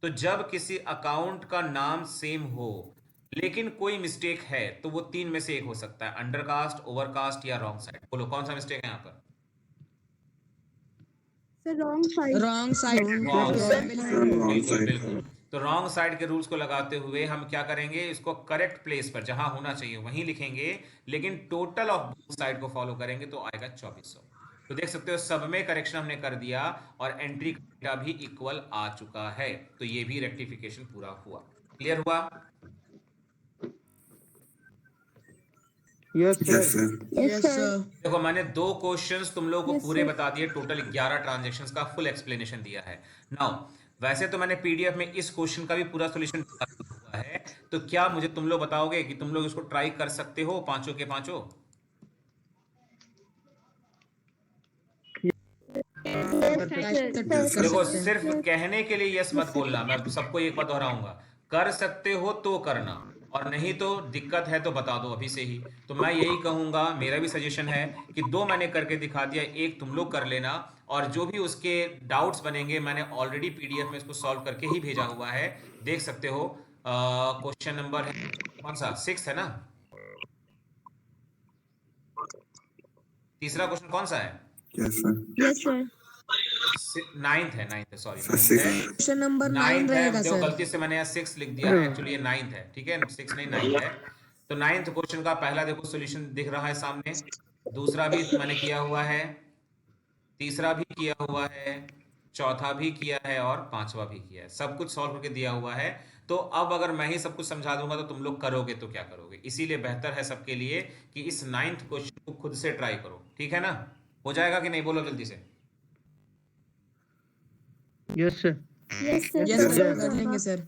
तो जब किसी अकाउंट का नाम सेम हो लेकिन कोई मिस्टेक है, तो वो तीन में से एक हो सकता है, अंडरकास्ट, ओवरकास्ट या रॉन्ग साइड। बोलो कौन सा मिस्टेक है यहाँ पर? Sir wrong side. Wrong side. Wrong side. Wrong बिल्कुल side. बिल्कुल। तो रॉन्ग साइड के रूल्स को लगाते हुए हम क्या करेंगे, इसको करेक्ट प्लेस पर जहां होना चाहिए वहीं लिखेंगे, लेकिन टोटल ऑफ बोथ साइड को फॉलो करेंगे, तो आएगा 2400। तो देख सकते हो सब में करेक्शन हमने कर दिया और एंट्री का डेटा भी इक्वल आ चुका है, तो ये भी रेक्टिफिकेशन पूरा हुआ। क्लियर हुआ? Yes Yes, sir. sir. Yes sir. देखो मैंने दो क्वेश्चंस तुम लोगों को Yes, पूरे sir. बता दिए, टोटल 11 ट्रांजैक्शंस का फुल एक्सप्लेनेशन दिया है। नाउ वैसे तो मैंने पीडीएफ में इस क्वेश्चन का भी पूरा सॉल्यूशन हुआ है, तो क्या मुझे तुम लोग बताओगे कि तुम लोग इसको ट्राई कर सकते हो पांचों के पांचों? देखो सिर्फ कहने के लिए यस मत बोलना, मैं सबको एक बार दोहराऊंगा, कर सकते हो तो करना, और नहीं तो दिक्कत है तो बता दो अभी से ही। तो मैं यही कहूंगा, मेरा भी सजेशन है कि दो मैंने करके दिखा दिया, एक तुम लोग कर लेना, और जो भी उसके डाउट्स बनेंगे मैंने ऑलरेडी पीडीएफ में इसको सॉल्व करके ही भेजा हुआ है, देख सकते हो। क्वेश्चन नंबर कौन सा, 6 है ना? तीसरा क्वेश्चन कौन सा है? Yes, sir. Yes, sir. 9th है, sorry Six. Question number 9 9th है। रहेगा देखो सर। गलती से मैंने यहाँ 6 लिख दिया है, एक्चुअली ये 9th है, ठीक है, 6 नहीं 9th है। तो 9th क्वेश्चन का पहला देखो सॉल्यूशन दिख रहा है सामने, दूसरा भी मैंने किया हुआ है, तीसरा भी किया हुआ है, चौथा भी किया है और पांचवा भी किया है, सब कुछ सॉल्व करके दिया हुआ है। तो अब अगर मैं ही सब कुछ समझा दूंगा तो तुम लोग करोगे तो क्या करोगे, इसीलिए बेहतर है सबके लिए कि इस 9th क्वेश्चन को खुद से ट्राई करो, ठीक है ना? हो जाएगा कि नहीं, बोलो जल्दी से। Yes sir. Yes, sir. Yes sir, कर लेंगे सर।